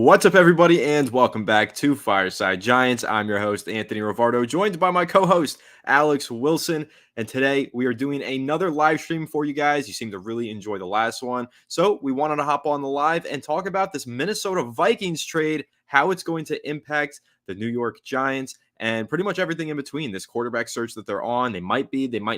What's up, everybody, and welcome back to Fireside Giants. I'm your host, Anthony Rivardo, joined by my co-host, Alex Wilson. And today we are doing another live stream for you guys. You seem to really enjoy the last one. So we wanted to hop on the live and talk about this Minnesota Vikings trade, how it's going to impact the New York Giants, and pretty much everything in between. This quarterback search that they're on, they might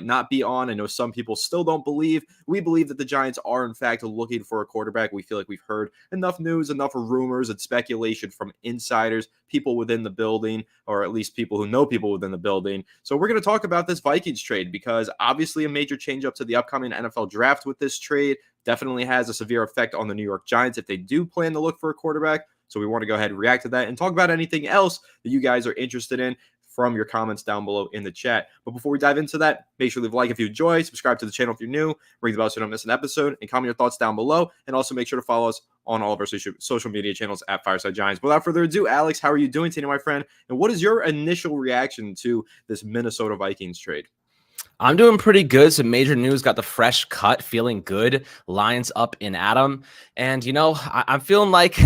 not be on. I know some people still don't believe. We believe that the Giants are, in fact, looking for a quarterback. We feel like we've heard enough news, enough rumors, and speculation from insiders, people within the building, or at least people who know people within the building. So we're going to talk about this Vikings trade because obviously a major change up to the upcoming NFL draft with this trade definitely has a severe effect on the New York Giants if they do plan to look for a quarterback. So we want to go ahead and react to that and talk about anything else that you guys are interested in from your comments down below in the chat. But before we dive into that, make sure to leave a like if you enjoy, subscribe to the channel if you're new, ring the bell so you don't miss an episode, and comment your thoughts down below. And also make sure to follow us on all of our social media channels at Fireside Giants. Without further ado, Alex, how are you doing today, my friend? And what is your initial reaction to this Minnesota Vikings trade? I'm doing pretty good. Some major news, got the fresh cut, feeling good. Lines up in Adam. And, I'm feeling like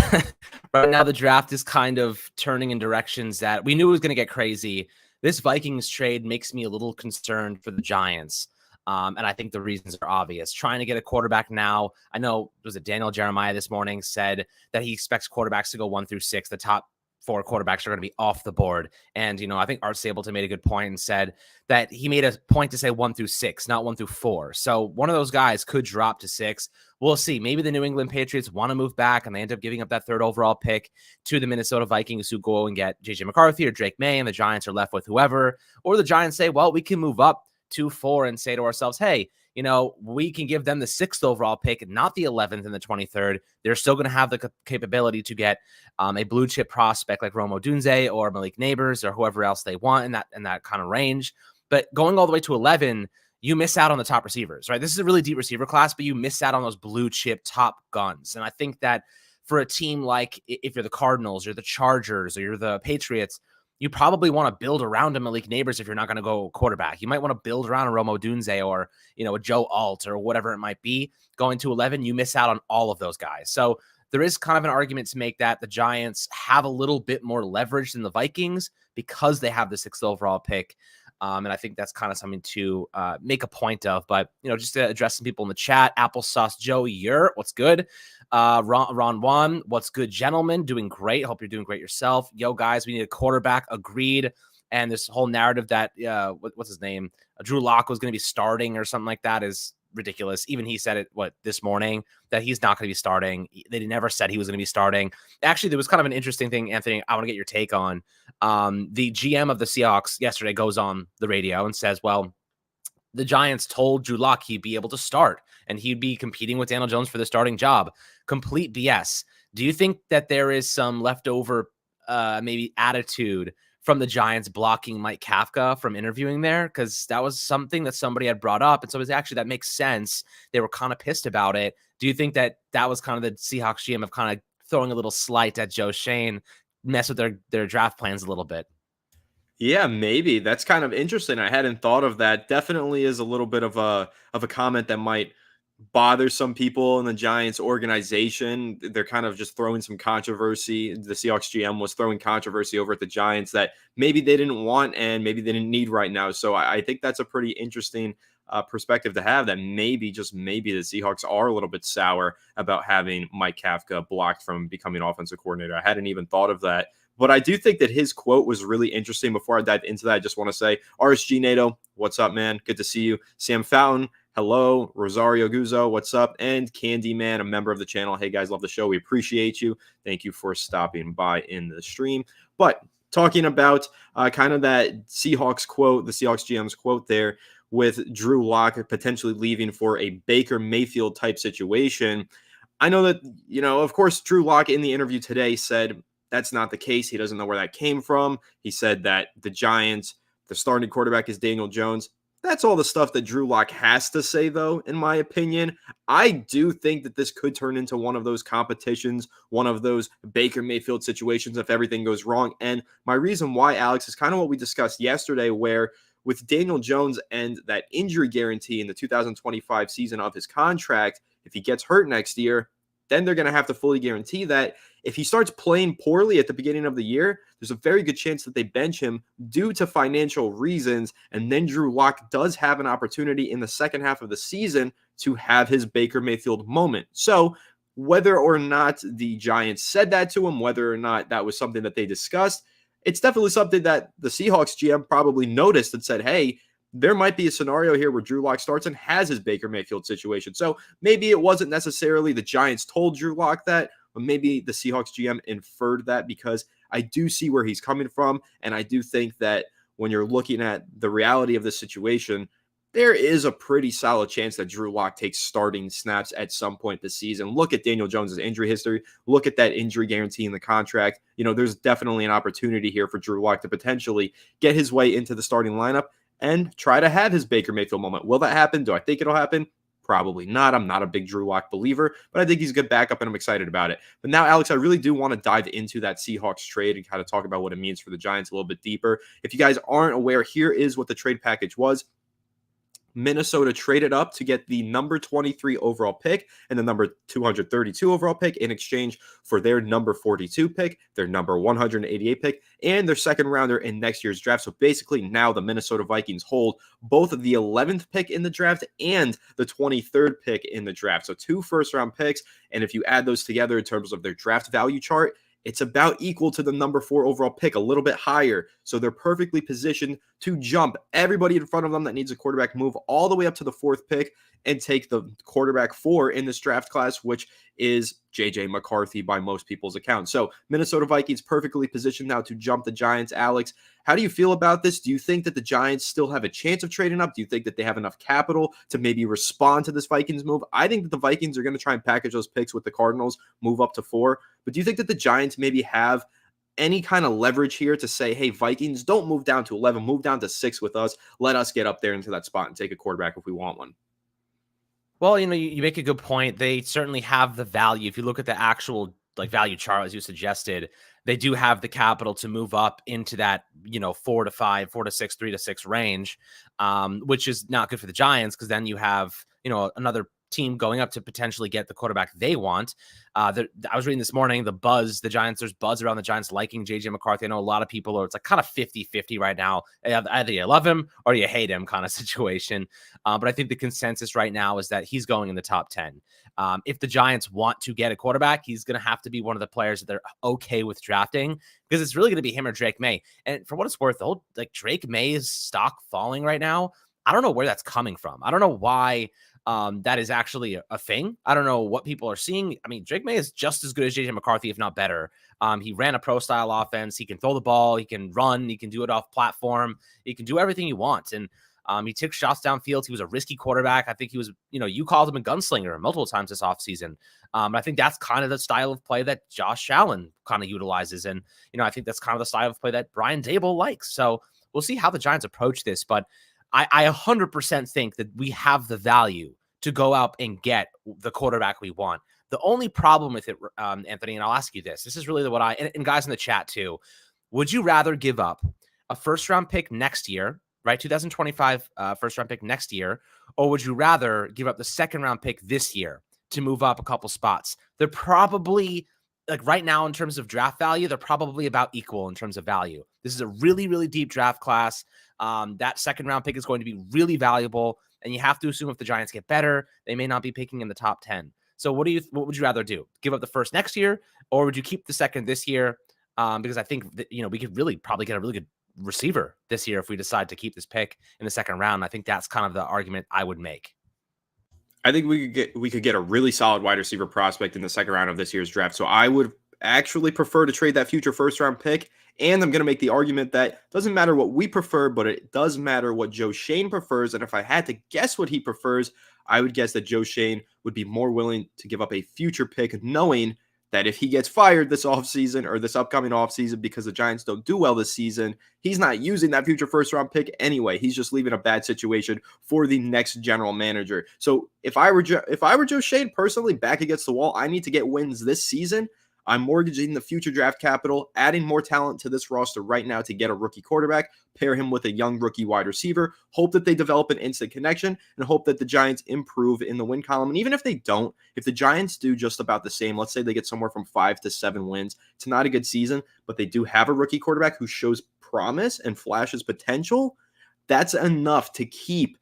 right now the draft is kind of turning in directions that we knew it was going to get crazy. This Vikings trade makes me a little concerned for the Giants. And I think the reasons are obvious. Trying to get a quarterback now. I know, was it Daniel Jeremiah this morning said that he expects quarterbacks to go 1 through 6. The top 4 quarterbacks are going to be off the board. And, I think Art Stapleton made a good point and said that he made a point to say 1 through 6, not 1 through 4. So one of those guys could drop to 6. We'll see. Maybe the New England Patriots want to move back and they end up giving up that 3rd overall pick to the Minnesota Vikings, who go and get JJ McCarthy or Drake May, and the Giants are left with whoever. Or the Giants say, well, we can move up to 4 and say to ourselves, hey, we can give them the 6th overall pick, not the 11th and the 23rd. They're still going to have the capability to get a blue chip prospect like Rome Odunze or Malik Neighbors or whoever else they want in that kind of range. But going all the way to 11, you miss out on the top receivers, right? This is a really deep receiver class, but you miss out on those blue chip top guns. And I think that for a team like if you're the Cardinals or the Chargers or you're the Patriots, you probably want to build around a Malik Neighbors if you're not going to go quarterback. You might want to build around a Rome Odunze or, a Joe Alt or whatever it might be. Going to 11, you miss out on all of those guys. So there is kind of an argument to make that the Giants have a little bit more leverage than the Vikings because they have the 6th overall pick. And I think that's kind of something to make a point of. But, just to address some people in the chat, Applesauce Joey, what's good? Ron Juan, what's good, gentlemen? Doing great. Hope you're doing great yourself. Yo, guys, we need a quarterback. Agreed. And this whole narrative that, what's his name? Drew Lock was going to be starting or something like that is ridiculous. Even he said it, this morning, that he's not going to be starting. They never said he was going to be starting. Actually, there was kind of an interesting thing, Anthony, I want to get your take on. The GM of the Seahawks yesterday goes on the radio and says, well, the Giants told Drew Lock he'd be able to start and he'd be competing with Daniel Jones for the starting job. Complete BS. Do you think that there is some leftover maybe attitude from the Giants blocking Mike Kafka from interviewing there? Because that was something that somebody had brought up. And so that makes sense. They were kind of pissed about it. Do you think that was kind of the Seahawks GM of kind of throwing a little slight at Joe Shane, mess with their draft plans a little bit? Yeah, maybe. That's kind of interesting. I hadn't thought of that. Definitely is a little bit of a comment that might bother some people in the Giants organization. They're kind of just throwing some controversy. The Seahawks GM was throwing controversy over at the Giants that maybe they didn't want and maybe they didn't need right now. So I think that's a pretty interesting perspective to have, that maybe, just maybe, the Seahawks are a little bit sour about having Mike Kafka blocked from becoming offensive coordinator. I hadn't even thought of that. But I do think that his quote was really interesting. Before I dive into that, I just want to say, RSG NATO, what's up, man? Good to see you. Sam Fountain, hello. Rosario Guzzo, what's up? And Candyman, a member of the channel. Hey, guys, love the show. We appreciate you. Thank you for stopping by in the stream. But talking about kind of that Seahawks quote, the Seahawks GM's quote there, with Drew Lock potentially leaving for a Baker Mayfield type situation. I know that, of course, Drew Lock in the interview today said that's not the case. He doesn't know where that came from. He said that the Giants, the starting quarterback is Daniel Jones. That's all the stuff that Drew Lock has to say, though, in my opinion. I do think that this could turn into one of those competitions, one of those Baker Mayfield situations if everything goes wrong. And my reason why, Alex, is kind of what we discussed yesterday, where with Daniel Jones and that injury guarantee in the 2025 season of his contract, if he gets hurt next year, then they're going to have to fully guarantee that. If he starts playing poorly at the beginning of the year, there's a very good chance that they bench him due to financial reasons. And then Drew Lock does have an opportunity in the second half of the season to have his Baker Mayfield moment. So whether or not the Giants said that to him, whether or not that was something that they discussed, it's definitely something that the Seahawks GM probably noticed and said, hey, there might be a scenario here where Drew Lock starts and has his Baker Mayfield situation. So maybe it wasn't necessarily the Giants told Drew Lock that, but maybe the Seahawks GM inferred that, because I do see where he's coming from. And I do think that when you're looking at the reality of the situation, there is a pretty solid chance that Drew Lock takes starting snaps at some point this season. Look at Daniel Jones's injury history. Look at that injury guarantee in the contract. There's definitely an opportunity here for Drew Lock to potentially get his way into the starting lineup and try to have his Baker Mayfield moment. Will that happen? Do I think it'll happen? Probably not. I'm not a big Drew Lock believer, but I think he's a good backup and I'm excited about it. But now, Alex, I really do want to dive into that Seahawks trade and kind of talk about what it means for the Giants a little bit deeper. If you guys aren't aware, here is what the trade package was. Minnesota traded up to get the number 23 overall pick and the number 232 overall pick in exchange for their number 42 pick, their number 188 pick, and their second rounder in next year's draft. So basically now the Minnesota Vikings hold both of the 11th pick in the draft and the 23rd pick in the draft. So 2 first-round picks, and if you add those together in terms of their draft value chart, it's about equal to the number 4 overall pick, a little bit higher. So they're perfectly positioned to jump everybody in front of them that needs a quarterback, move all the way up to the 4th pick and take the quarterback 4 in this draft class, which is J.J. McCarthy by most people's account. So Minnesota Vikings perfectly positioned now to jump the Giants. Alex, how do you feel about this? Do you think that the Giants still have a chance of trading up? Do you think that they have enough capital to maybe respond to this Vikings move? I think that the Vikings are going to try and package those picks with the Cardinals, move up to 4. But do you think that the Giants maybe have any kind of leverage here to say, hey, Vikings, don't move down to 11, move down to 6 with us. Let us get up there into that spot and take a quarterback if we want one. Well, you make a good point. They certainly have the value. If you look at the actual value chart, as you suggested, they do have the capital to move up into that, 4 to 5, 4 to 6, 3 to 6 range, which is not good for the Giants because then you have, another team going up to potentially get the quarterback they want. I was reading this morning, the Giants, there's buzz around the Giants liking J.J. McCarthy. I know a lot of people it's like kind of 50-50 right now. Either you love him or you hate him kind of situation. But I think the consensus right now is that he's going in the top 10. If the Giants want to get a quarterback, he's going to have to be one of the players that they're okay with drafting because it's really going to be him or Drake May. And for what it's worth, Drake May's stock falling right now. I don't know where that's coming from. I don't know why that is actually a thing. I don't know what people are seeing. I mean, Drake May is just as good as J.J. McCarthy, if not better. He ran a pro-style offense. He can throw the ball. He can run. He can do it off platform. He can do everything he wants. And he took shots downfield. He was a risky quarterback. I think he was, you called him a gunslinger multiple times this offseason. I think that's kind of the style of play that Josh Allen kind of utilizes. And, I think that's kind of the style of play that Brian Daboll likes. So we'll see how the Giants approach this. But I 100% think that we have the value to go out and get the quarterback we want. The only problem with it, Anthony, and I'll ask you this. This is really and guys in the chat too. Would you rather give up a first-round pick next year, right? 2025 first-round pick next year, or would you rather give up the second-round pick this year to move up a couple spots? They're probably, right now in terms of draft value, they're probably about equal in terms of value. This is a really, really deep draft class. That second-round pick is going to be really valuable, and you have to assume if the Giants get better, they may not be picking in the top 10. So what would you rather do? Give up the first next year, or would you keep the second this year? Because I think that, we could really probably get a really good receiver this year if we decide to keep this pick in the second round. I think that's kind of the argument I would make. I think we could get a really solid wide receiver prospect in the second round of this year's draft. So I would actually prefer to trade that future first round pick. And I'm going to make the argument that doesn't matter what we prefer, but it does matter what Joe Schoen prefers. And if I had to guess what he prefers, I would guess that Joe Schoen would be more willing to give up a future pick, knowing that if he gets fired this offseason or this upcoming offseason because the Giants don't do well this season, he's not using that future first-round pick anyway. He's just leaving a bad situation for the next general manager. So if I were Joe Schoen personally back against the wall, I need to get wins this season. I'm mortgaging the future draft capital, adding more talent to this roster right now to get a rookie quarterback, pair him with a young rookie wide receiver, hope that they develop an instant connection, and hope that the Giants improve in the win column. And even if they don't, if the Giants do just about the same, let's say they get somewhere from 5 to 7 wins, it's not a good season, but they do have a rookie quarterback who shows promise and flashes potential, that's enough to keep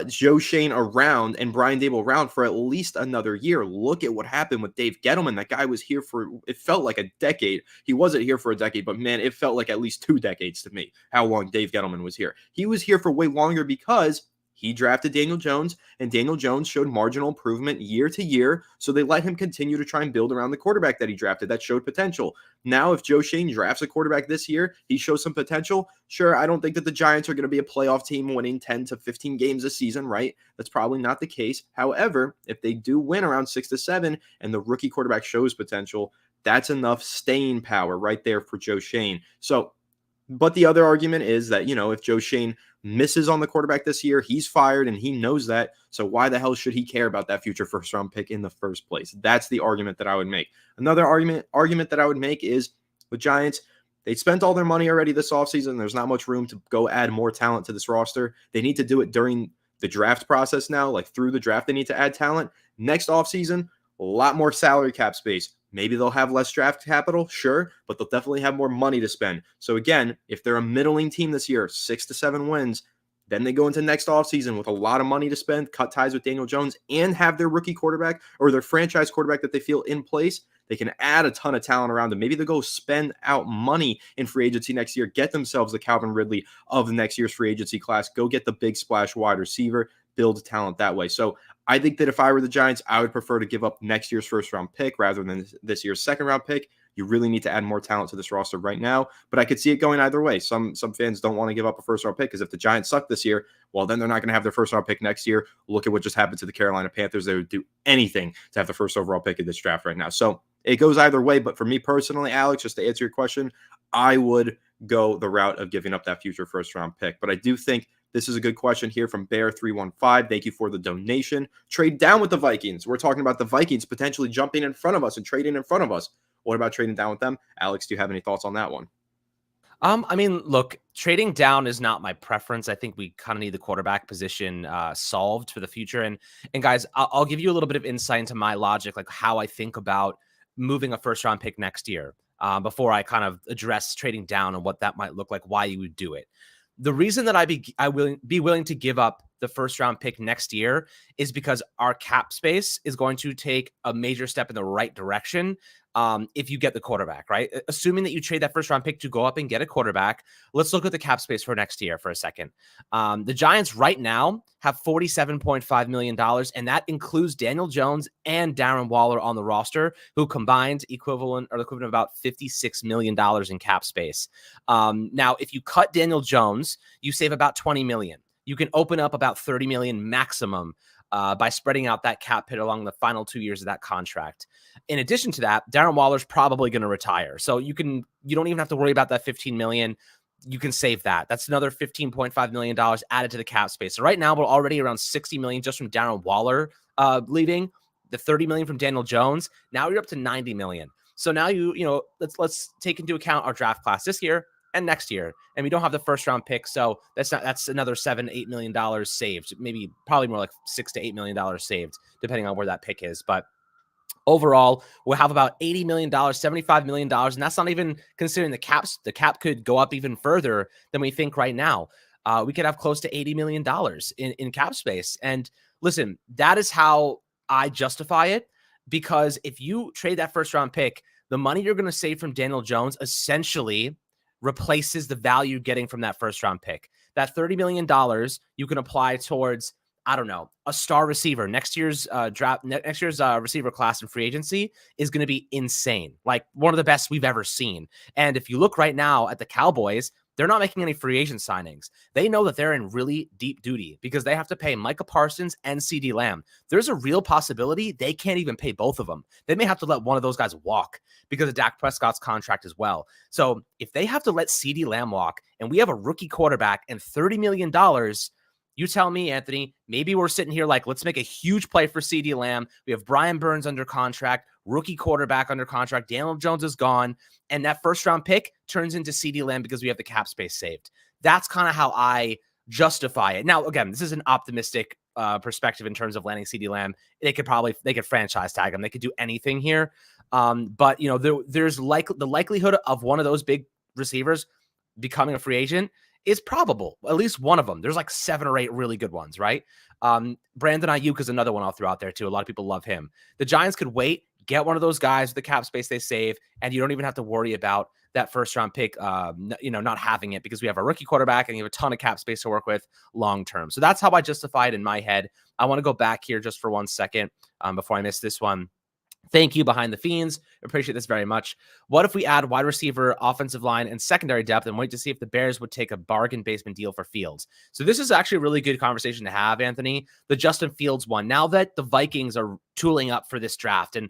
Joe Schoen around and Brian Daboll around for at least another year. Look at what happened with Dave Gettleman. That guy was here for, it felt like a decade. He wasn't here for a decade, but man, it felt like at least 2 decades to me, how long Dave Gettleman was here. He was here for way longer because he drafted Daniel Jones, and Daniel Jones showed marginal improvement year to year, so they let him continue to try and build around the quarterback that he drafted that showed potential. Now, if Joe Schoen drafts a quarterback this year, he shows some potential. Sure, I don't think that the Giants are going to be a playoff team winning 10 to 15 games a season, right? That's probably not the case. However, if they do win around 6 to 7 and the rookie quarterback shows potential, that's enough staying power right there for Joe Schoen. So, but the other argument is that, if Joe Schoen misses on the quarterback this year, he's fired and he knows that. So why the hell should he care about that future first round pick in the first place? That's the argument that I would make. Another argument that I would make is the Giants, they spent all their money already this offseason. There's not much room to go add more talent to this roster. They need to do it during the draft process now, like through the draft, they need to add talent. Next offseason, a lot more salary cap space. Maybe they'll have less draft capital, sure, but they'll definitely have more money to spend. So again, if they're a middling team this year, 6 to 7 wins, then they go into next offseason with a lot of money to spend, cut ties with Daniel Jones, and have their rookie quarterback or their franchise quarterback that they feel in place. They can add a ton of talent around them. Maybe they'll go spend out money in free agency next year, get themselves the Calvin Ridley of the next year's free agency class, go get the big splash wide receiver, build talent that way. So I think that if I were the Giants, I would prefer to give up next year's first round pick rather than this year's second round pick. You really need to add more talent to this roster right now, but I could see it going either way. Some fans don't want to give up a first round pick because if the Giants suck this year, well, then they're not going to have their first round pick next year. Look at what just happened to the Carolina Panthers. They would do anything to have the first overall pick in this draft right now. So it goes either way, but for me personally, Alex, just to answer your question, I would go the route of giving up that future first round pick. But I do think this is a good question here from Bear315. Thank you for the donation. Trade down with the Vikings. We're talking about the Vikings potentially jumping in front of us and trading in front of us. What about trading down with them? Alex, do you have any thoughts on that one? Look, trading down is not my preference. I think we kind of need the quarterback position solved for the future. And guys, I'll give you a little bit of insight into my logic, like how I think about moving a first round pick next year before I kind of address trading down and what that might look like, why you would do it. The reason that I will be willing to give up the first round pick next year is because our cap space is going to take a major step in the right direction if you get the quarterback, right? Assuming that you trade that first round pick to go up and get a quarterback, let's look at the cap space for next year for a second. The Giants right now have $47.5 million, and that includes Daniel Jones and Darren Waller on the roster, who combined the equivalent of about $56 million in cap space. Now, if you cut Daniel Jones, you save about $20 million. You can open up about $30 million maximum by spreading out that cap hit along the final 2 years of that contract. In addition to that, Darren Waller's probably going to retire. So you don't even have to worry about that $15 million. You can save that. That's another $15.5 million added to the cap space. So right now we're already around $60 million just from Darren Waller leaving, the $30 million from Daniel Jones. Now you're up to $90 million. So now let's take into account our draft class this year and next year, and we don't have the first round pick, so that's another $7-8 million saved, probably more like $6 to $8 million saved, depending on where that pick is. But overall, we'll have about $80 million, $75 million, and that's not even considering the caps. The cap could go up even further than we think right now. We could have close to $80 million in cap space. And listen, that is how I justify it, because if you trade that first round pick, the money you're going to save from Daniel Jones essentially replaces the value you're getting from that first round pick. That $30 million you can apply towards, I don't know, a star receiver. Next year's receiver class in free agency is going to be insane. Like one of the best we've ever seen. And if you look right now at the Cowboys, they're not making any free agent signings. They know that they're in really deep duty because they have to pay Micah Parsons and CeeDee Lamb. There's a real possibility they can't even pay both of them. They may have to let one of those guys walk because of Dak Prescott's contract as well. So if they have to let CeeDee Lamb walk and we have a rookie quarterback and $30 million, You tell me, Anthony, maybe we're sitting here like, let's make a huge play for CeeDee Lamb. We have Brian Burns under contract, rookie quarterback under contract. Daniel Jones is gone. And that first round pick turns into CeeDee Lamb because we have the cap space saved. That's kind of how I justify it. Now, again, this is an optimistic perspective in terms of landing CeeDee Lamb. They could franchise tag him. They could do anything here. But there's the likelihood of one of those big receivers becoming a free agent is probable. At least one of them. There's like 7 or 8 really good ones, right? Brandon Ayuk is another one I'll throw out there too. A lot of people love him. The Giants could wait, get one of those guys with the cap space they save, and you don't even have to worry about that first round pick, not having it, because we have a rookie quarterback and you have a ton of cap space to work with long term. So that's how I justify it in my head. I want to go back here just for 1 second before I miss this one. Thank you, Behind the Fiends. Appreciate this very much. What if we add wide receiver, offensive line, and secondary depth and wait to see if the Bears would take a bargain basement deal for Fields? So this is actually a really good conversation to have, Anthony. The Justin Fields one. Now that the Vikings are tooling up for this draft, and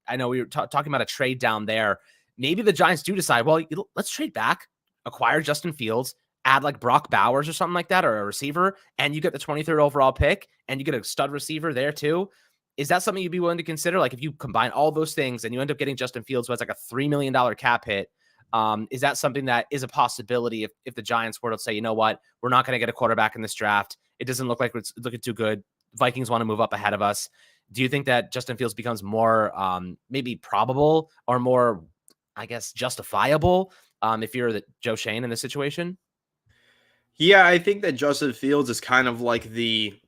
I know we were talking about a trade down there. Maybe the Giants do decide, well, let's trade back, acquire Justin Fields, add like Brock Bowers or something like that, or a receiver, and you get the 23rd overall pick, and you get a stud receiver there too. Is that something you'd be willing to consider? Like if you combine all those things and you end up getting Justin Fields, who has like a $3 million cap hit, is that something that is a possibility if the Giants were to say, you know what, we're not going to get a quarterback in this draft. It doesn't look like it's looking too good. Vikings want to move up ahead of us. Do you think that Justin Fields becomes more maybe probable or more, I guess, justifiable if you're the Joe Schoen in this situation? Yeah, I think that Justin Fields is kind of like the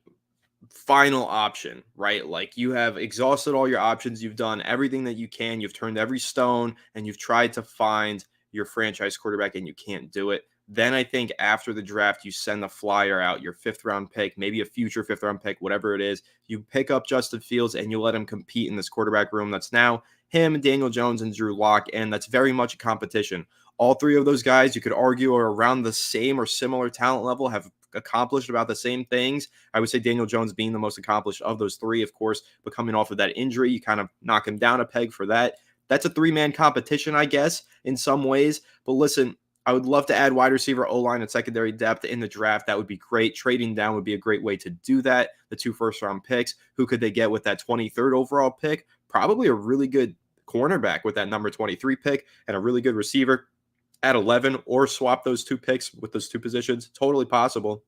final option, right? Like you have exhausted all your options. You've done everything that you can. You've turned every stone and you've tried to find your franchise quarterback and you can't do it. Then I think after the draft, you send the flyer out, your 5th round pick, maybe a future 5th round pick, whatever it is. You pick up Justin Fields and you let him compete in this quarterback room that's now him, Daniel Jones, and Drew Lock, and that's very much a competition. All 3 of those guys, you could argue, are around the same or similar talent level, have accomplished about the same things. I would say Daniel Jones being the most accomplished of those 3, of course, but coming off of that injury, you kind of knock him down a peg for that. That's a 3-man competition, I guess, in some ways. But listen, I would love to add wide receiver, O-line, and secondary depth in the draft. That would be great. Trading down would be a great way to do that. The 2 first-round picks, who could they get with that 23rd overall pick? Probably a really good cornerback with that number 23 pick and a really good receiver at 11, or swap those 2 picks with those 2 positions. Totally possible.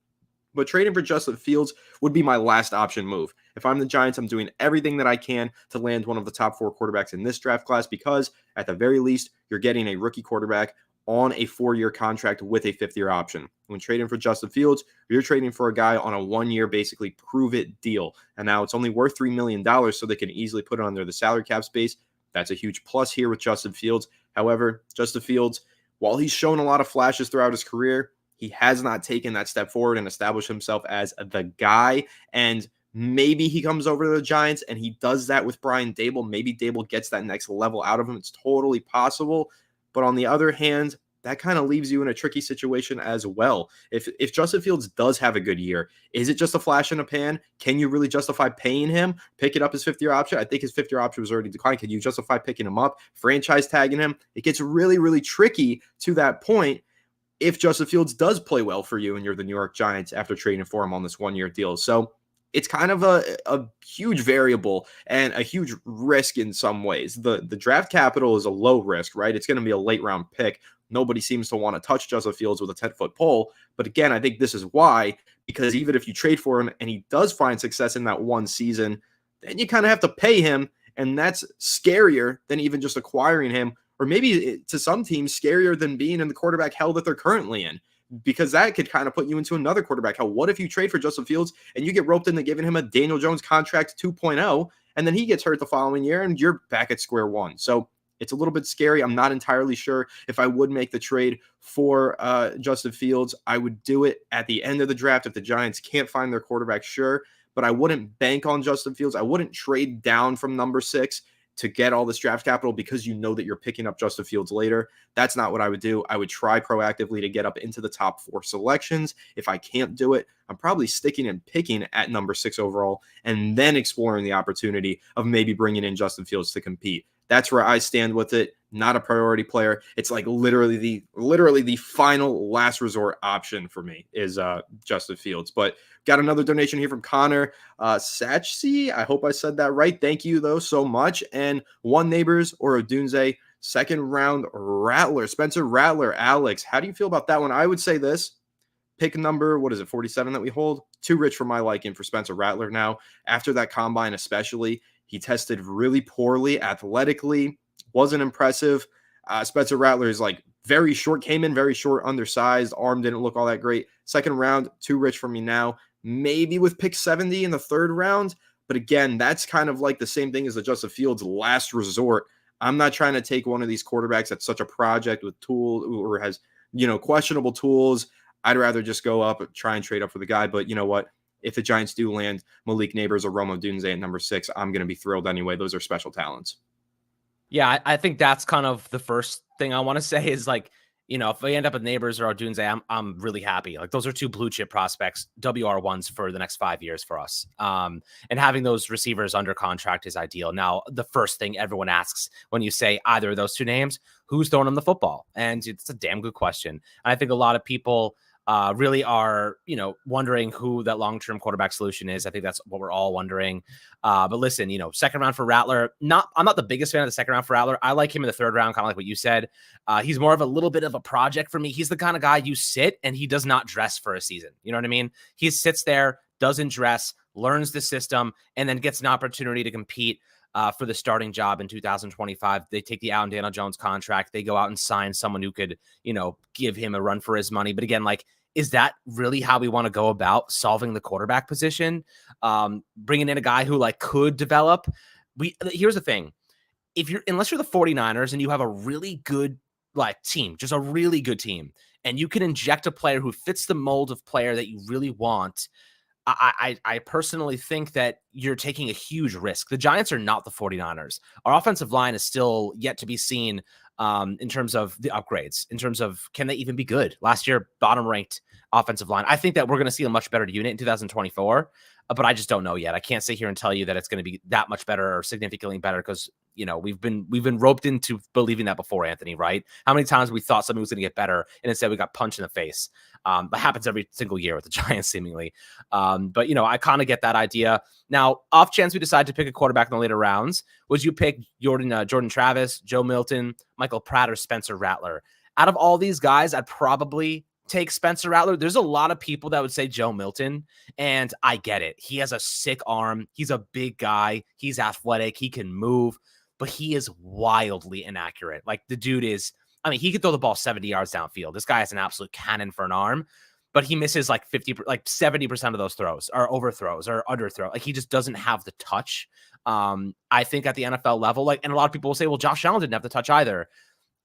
But trading for Justin Fields would be my last option move. If I'm the Giants, I'm doing everything that I can to land one of the top 4 quarterbacks in this draft class, because at the very least, you're getting a rookie quarterback on a 4-year contract with a 5th-year option. When trading for Justin Fields, you're trading for a guy on a 1-year, basically prove-it deal. And now it's only worth $3 million, so they can easily put it under the salary cap space. That's a huge plus here with Justin Fields. However, Justin Fields, while he's shown a lot of flashes throughout his career, he has not taken that step forward and established himself as the guy. And maybe he comes over to the Giants and he does that with Brian Daboll. Maybe Daboll gets that next level out of him. It's totally possible. But on the other hand, that kind of leaves you in a tricky situation as well. If Justin Fields does have a good year, is it just a flash in a pan? Can you really justify paying him, picking up his 5th-year option? I think his 5th-year option was already declined. Can you justify picking him up, franchise tagging him? It gets really, really tricky to that point if Justin Fields does play well for you and you're the New York Giants after trading for him on this 1-year deal. So it's kind of a huge variable and a huge risk in some ways. The draft capital is a low risk, right? It's going to be a late round pick. Nobody seems to want to touch Justin Fields with a 10-foot pole. But again, I think this is why, because even if you trade for him and he does find success in that 1 season, then you kind of have to pay him. And that's scarier than even just acquiring him, or maybe to some teams scarier than being in the quarterback hell that they're currently in, because that could kind of put you into another quarterback hell. What if you trade for Justin Fields and you get roped into giving him a Daniel Jones contract 2.0, and then he gets hurt the following year and you're back at square one? So it's a little bit scary. I'm not entirely sure if I would make the trade for Justin Fields. I would do it at the end of the draft if the Giants can't find their quarterback, sure. But I wouldn't bank on Justin Fields. I wouldn't trade down from number 6 to get all this draft capital because you know that you're picking up Justin Fields later. That's not what I would do. I would try proactively to get up into the top 4 selections. If I can't do it, I'm probably sticking and picking at number 6 overall and then exploring the opportunity of maybe bringing in Justin Fields to compete. That's where I stand with it. not a priority player. It's like literally the final last resort option for me is Justin Fields. But got another donation here from Connor Satchsey. I hope I said that right. Thank you though so much. And One Neighbors or Odunze, second round Rattler, Spencer Rattler. Alex, how do you feel about that one? I would say this. Pick number, what is it, 47 that we hold? Too rich for my liking for Spencer Rattler now. After that combine especially, he tested really poorly athletically, wasn't impressive. Spencer Rattler is like very short, came in very short, undersized, arm didn't look all that great. Second round, too rich for me now. Maybe with pick 70 in the third round. But again, that's kind of like the same thing as the Justin Fields last resort. I'm not trying to take one of these quarterbacks that's such a project with tools or has, questionable tools. I'd rather just go up and try and trade up for the guy. But you know what? If the Giants do land Malik Neighbors or Rome Odunze at number 6, I'm going to be thrilled anyway. Those are special talents. Yeah, I think that's kind of the first thing I want to say is like, if we end up with Neighbors or Odunze, I'm really happy. Like those are 2 blue chip prospects, WR1s for the next 5 years for us. And having those receivers under contract is ideal. Now, the first thing everyone asks when you say either of those 2 names, who's throwing them the football? And it's a damn good question. And I think a lot of people really are, wondering who that long-term quarterback solution is. I think that's what we're all wondering. But listen, second round for Rattler. I'm not the biggest fan of the second round for Rattler. I like him in the third round, kind of like what you said. He's more of a little bit of a project for me. He's the kind of guy you sit and he does not dress for a season. You know what I mean? He sits there, doesn't dress, learns the system, and then gets an opportunity to compete for the starting job in 2025. They take the Allen Daniel Jones contract. They go out and sign someone who could, give him a run for his money. But again, like, is that really how we want to go about solving the quarterback position? Bringing in a guy who like could develop. Here's the thing. Unless you're the 49ers and you have a really good like team, just a really good team, and you can inject a player who fits the mold of player that you really want, I personally think that you're taking a huge risk. The Giants are not the 49ers. Our offensive line is still yet to be seen in terms of the upgrades, in terms of can they even be good? Last year, bottom ranked offensive line. I think that we're going to see a much better unit in 2024, but I just don't know yet. I can't sit here and tell you that it's going to be that much better or significantly better because we've been roped into believing that before, Anthony, right? How many times we thought something was going to get better and instead we got punched in the face? That happens every single year with the Giants, seemingly. But I kind of get that idea. Now, off chance we decide to pick a quarterback in the later rounds, would you pick Jordan Travis, Joe Milton, Michael Pratt, or Spencer Rattler? Out of all these guys, I'd probably take Spencer Rattler. There's a lot of people that would say Joe Milton, and I get it. He has a sick arm. He's a big guy. He's athletic. He can move, but he is wildly inaccurate. Like the dude is, he could throw the ball 70 yards downfield. This guy is an absolute cannon for an arm, but he misses like 70% of those throws are overthrows or underthrow. Like he just doesn't have the touch. I think at the NFL level, and a lot of people will say, well, Josh Allen didn't have the touch either.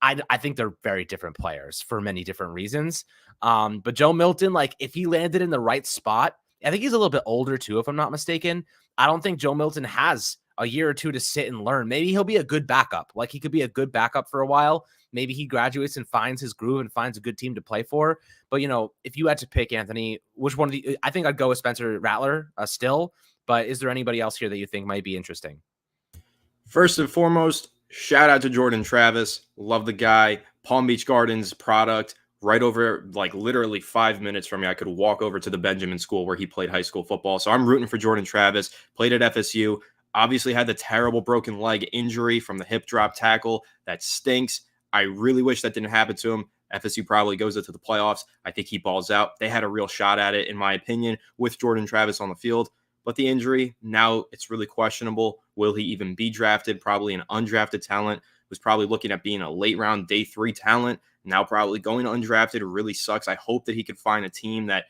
I think they're very different players for many different reasons. But Joe Milton, if he landed in the right spot, I think he's a little bit older too, if I'm not mistaken. I don't think Joe Milton has a year or two to sit and learn. Maybe he'll be a good backup. He could be a good backup for a while. Maybe he graduates and finds his groove and finds a good team to play for. But, if you had to pick, Anthony, which one I think I'd go with Spencer Rattler still. But is there anybody else here that you think might be interesting? First and foremost, shout out to Jordan Travis. Love the guy. Palm Beach Gardens product. Right over, literally 5 minutes from me. I could walk over to the Benjamin School where he played high school football. So I'm rooting for Jordan Travis. Played at FSU. Obviously had the terrible broken leg injury from the hip drop tackle. That stinks. I really wish that didn't happen to him. FSU probably goes into the playoffs. I think he balls out. They had a real shot at it, in my opinion, with Jordan Travis on the field. But the injury, now it's really questionable. Will he even be drafted? Probably an undrafted talent. Was probably looking at being a late round day 3 talent. Now probably going undrafted. It really sucks. I hope that he could find a team that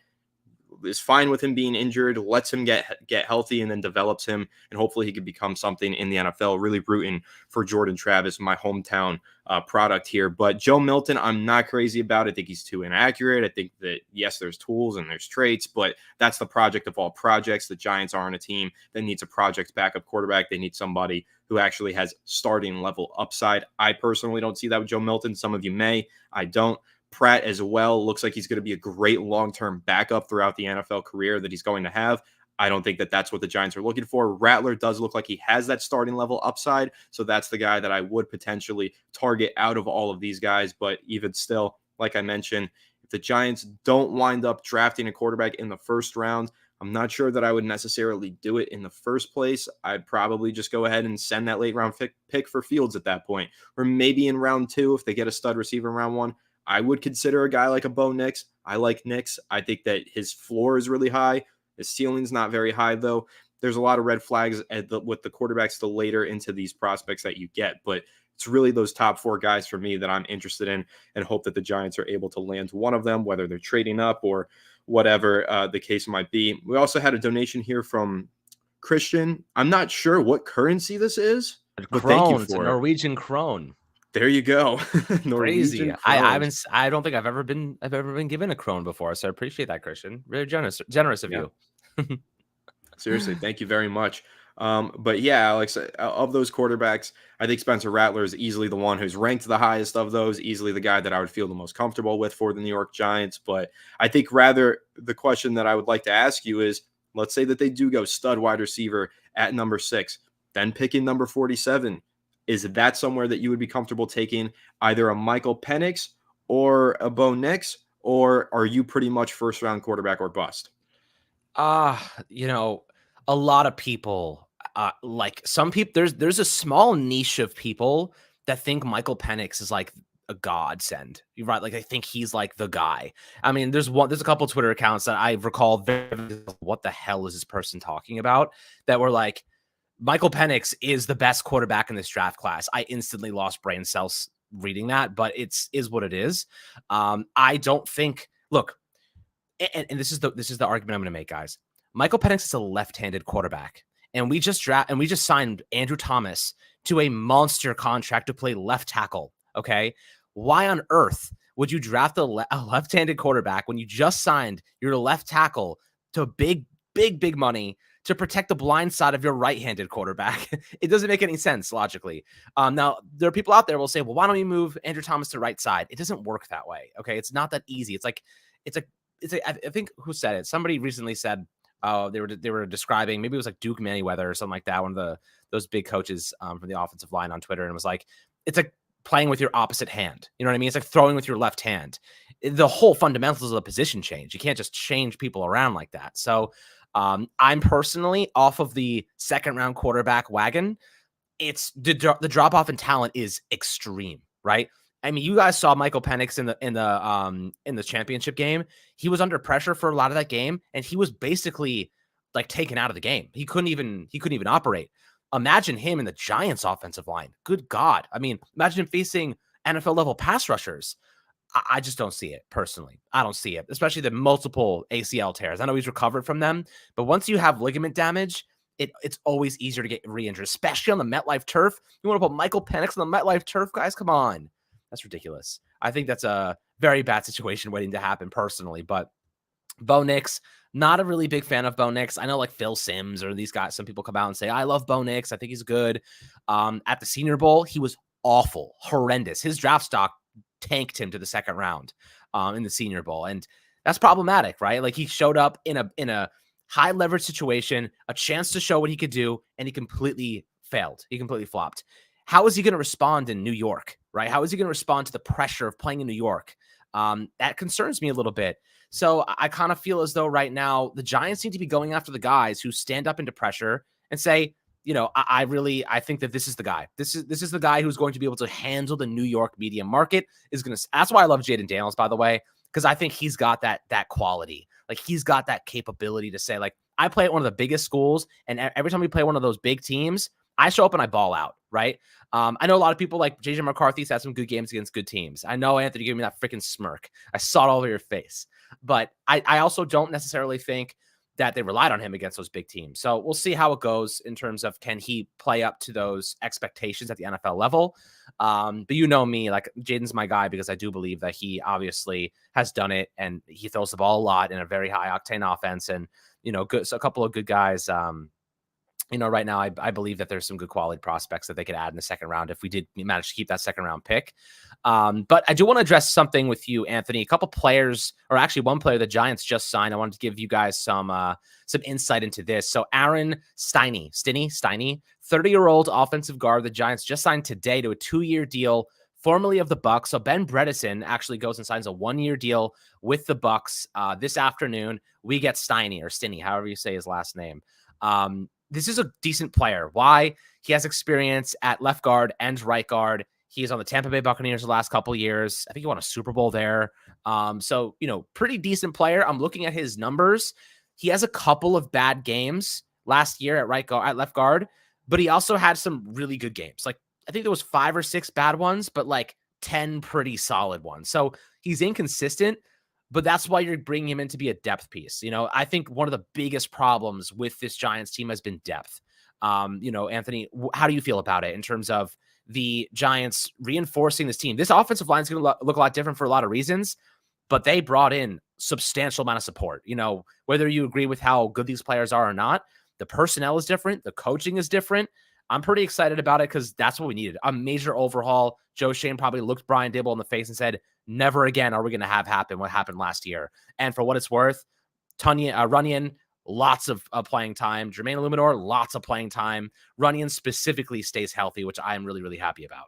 is fine with him being injured, lets him get healthy, and then develops him. And hopefully he could become something in the NFL. Really rooting for Jordan Travis, my hometown product here. But Joe Milton, I'm not crazy about. I think he's too inaccurate. I think that, yes, there's tools and there's traits, but that's the project of all projects. The Giants aren't a team that needs a project backup quarterback. They need somebody who actually has starting level upside. I personally don't see that with Joe Milton. Some of you may. I don't. Pratt as well looks like he's going to be a great long-term backup throughout the NFL career that he's going to have. I don't think that that's what the Giants are looking for. Rattler does look like he has that starting level upside. So that's the guy that I would potentially target out of all of these guys. But even still, like I mentioned, if the Giants don't wind up drafting a quarterback in the first round, I'm not sure that I would necessarily do it in the first place. I'd probably just go ahead and send that late round pick for Fields at that point. Or maybe in round 2, if they get a stud receiver in round 1, I would consider a guy like a Bo Nix. I like Nix. I think that his floor is really high. His ceiling's not very high, though. There's a lot of red flags with the quarterbacks the later into these prospects that you get. But it's really those top 4 guys for me that I'm interested in and hope that the Giants are able to land one of them, whether they're trading up or whatever the case might be. We also had a donation here from Christian. I'm not sure what currency this is, but thank you for Norwegian krone. There you go. Crazy. I don't think I've ever been given a krone before, so I appreciate that, Christian. Really generous of you. Seriously, thank you very much. But yeah, Alex, of those quarterbacks, I think Spencer Rattler is easily the one who's ranked the highest of those, easily the guy that I would feel the most comfortable with for the New York Giants. But I think rather the question that I would like to ask you is, let's say that they do go stud wide receiver at number 6, then picking number 47. Is that somewhere that you would be comfortable taking either a Michael Penix or a Bo Nix, or are you pretty much first round quarterback or bust? You know, a lot of people, like some people, there's a small niche of people that think Michael Penix is like a godsend. You're right. Like, I think he's like the guy. I mean, there's a couple Twitter accounts that I recall what the hell is this person talking about, that were like, Michael Penix is the best quarterback in this draft class. I instantly lost brain cells reading that, but is what it is. I don't think, look, and this is the argument I'm going to make, guys. Michael Penix is a left-handed quarterback, and we just signed Andrew Thomas to a monster contract to play left tackle. Okay, why on earth would you draft a left-handed quarterback when you just signed your left tackle to big money to protect the blind side of your right-handed quarterback? It doesn't make any sense logically. Now, there are people out there who will say, well, why don't we move Andrew Thomas to right side? It doesn't work that way. Okay, it's not that easy. I think who said it? Somebody recently said, they were describing, maybe it was like Duke Manyweather or something like that, one of those big coaches from the offensive line on Twitter, and it was like, it's like playing with your opposite hand. You know what I mean? It's like throwing with your left hand. The whole fundamentals of the position change. You can't just change people around like that. So I'm personally off of the second round quarterback wagon. It's the drop off in talent is extreme, right? I mean, you guys saw Michael Penix in the championship game. He was under pressure for a lot of that game, and he was basically like taken out of the game. He couldn't even operate. Imagine him in the Giants offensive line. Good God. I mean, imagine him facing NFL level pass rushers. I just don't see it personally. I don't see it, especially the multiple ACL tears. I know he's recovered from them, but once you have ligament damage, it's always easier to get re-injured, especially on the MetLife turf. You want to put Michael Penix on the MetLife turf, guys? Come on. That's ridiculous. I think that's a very bad situation waiting to happen personally, but Bo Nix, not a really big fan of Bo Nix. I know like Phil Simms or these guys, some people come out and say, I love Bo Nix. I think he's good. At the Senior Bowl, he was awful, horrendous. His draft stock tanked him to the second round in the Senior Bowl. And that's problematic, right? Like he showed up in a high leverage situation, a chance to show what he could do, and he completely failed. He completely flopped. How is he going to respond in New York, right? How is he going to respond to the pressure of playing in New York? That concerns me a little bit. So I kind of feel as though right now the Giants seem to be going after the guys who stand up into pressure and say, you know, I think that this is the guy. This is the guy who's going to be able to handle the New York media market. That's why I love Jaden Daniels, by the way, because I think he's got that quality. Like he's got that capability to say, like, I play at one of the biggest schools, and every time we play one of those big teams, I show up and I ball out, right? I know a lot of people like JJ McCarthy's had some good games against good teams. I know, Anthony, gave me that freaking smirk. I saw it all over your face. But I also don't necessarily think that they relied on him against those big teams. So we'll see how it goes in terms of, can he play up to those expectations at the NFL level? But you know me, like Jaden's my guy because I do believe that he obviously has done it, and he throws the ball a lot in a very high octane offense. And, you know, a couple of good guys right now, I believe that there's some good quality prospects that they could add in the second round if we did manage to keep that second round pick. But I do want to address something with you, Anthony. A couple players, or actually one player the Giants just signed. I wanted to give you guys some insight into this. So Aaron Stiney, 30-year-old offensive guard. The Giants just signed today to a 2-year deal, formerly of the Bucks. So Ben Bredesen actually goes and signs a 1-year deal with the Bucks this afternoon. We get Stiney, or Stinney, however you say his last name. This is a decent player. Why? He has experience at left guard and right guard. He is on the Tampa Bay Buccaneers the last couple of years. I think he won a Super Bowl there. So, pretty decent player. I'm looking at his numbers. He has a couple of bad games last year at left guard, but he also had some really good games. Like, I think there was 5 or 6 bad ones, but like 10 pretty solid ones. So he's inconsistent, but that's why you're bringing him in to be a depth piece. I think one of the biggest problems with this Giants team has been depth. Anthony, how do you feel about it in terms of the Giants reinforcing this team? This offensive line is going to look a lot different for a lot of reasons, but they brought in substantial amount of support. Whether you agree with how good these players are or not, the personnel is different. The coaching is different. I'm pretty excited about it because that's what we needed. A major overhaul. Joe Shane probably looked Brian Dable in the face and said, never again are we going to have happen what happened last year. And for what it's worth, Runyon, lots of playing time. Jermaine Illuminor, lots of playing time. Runyon specifically stays healthy, which I am really, really happy about.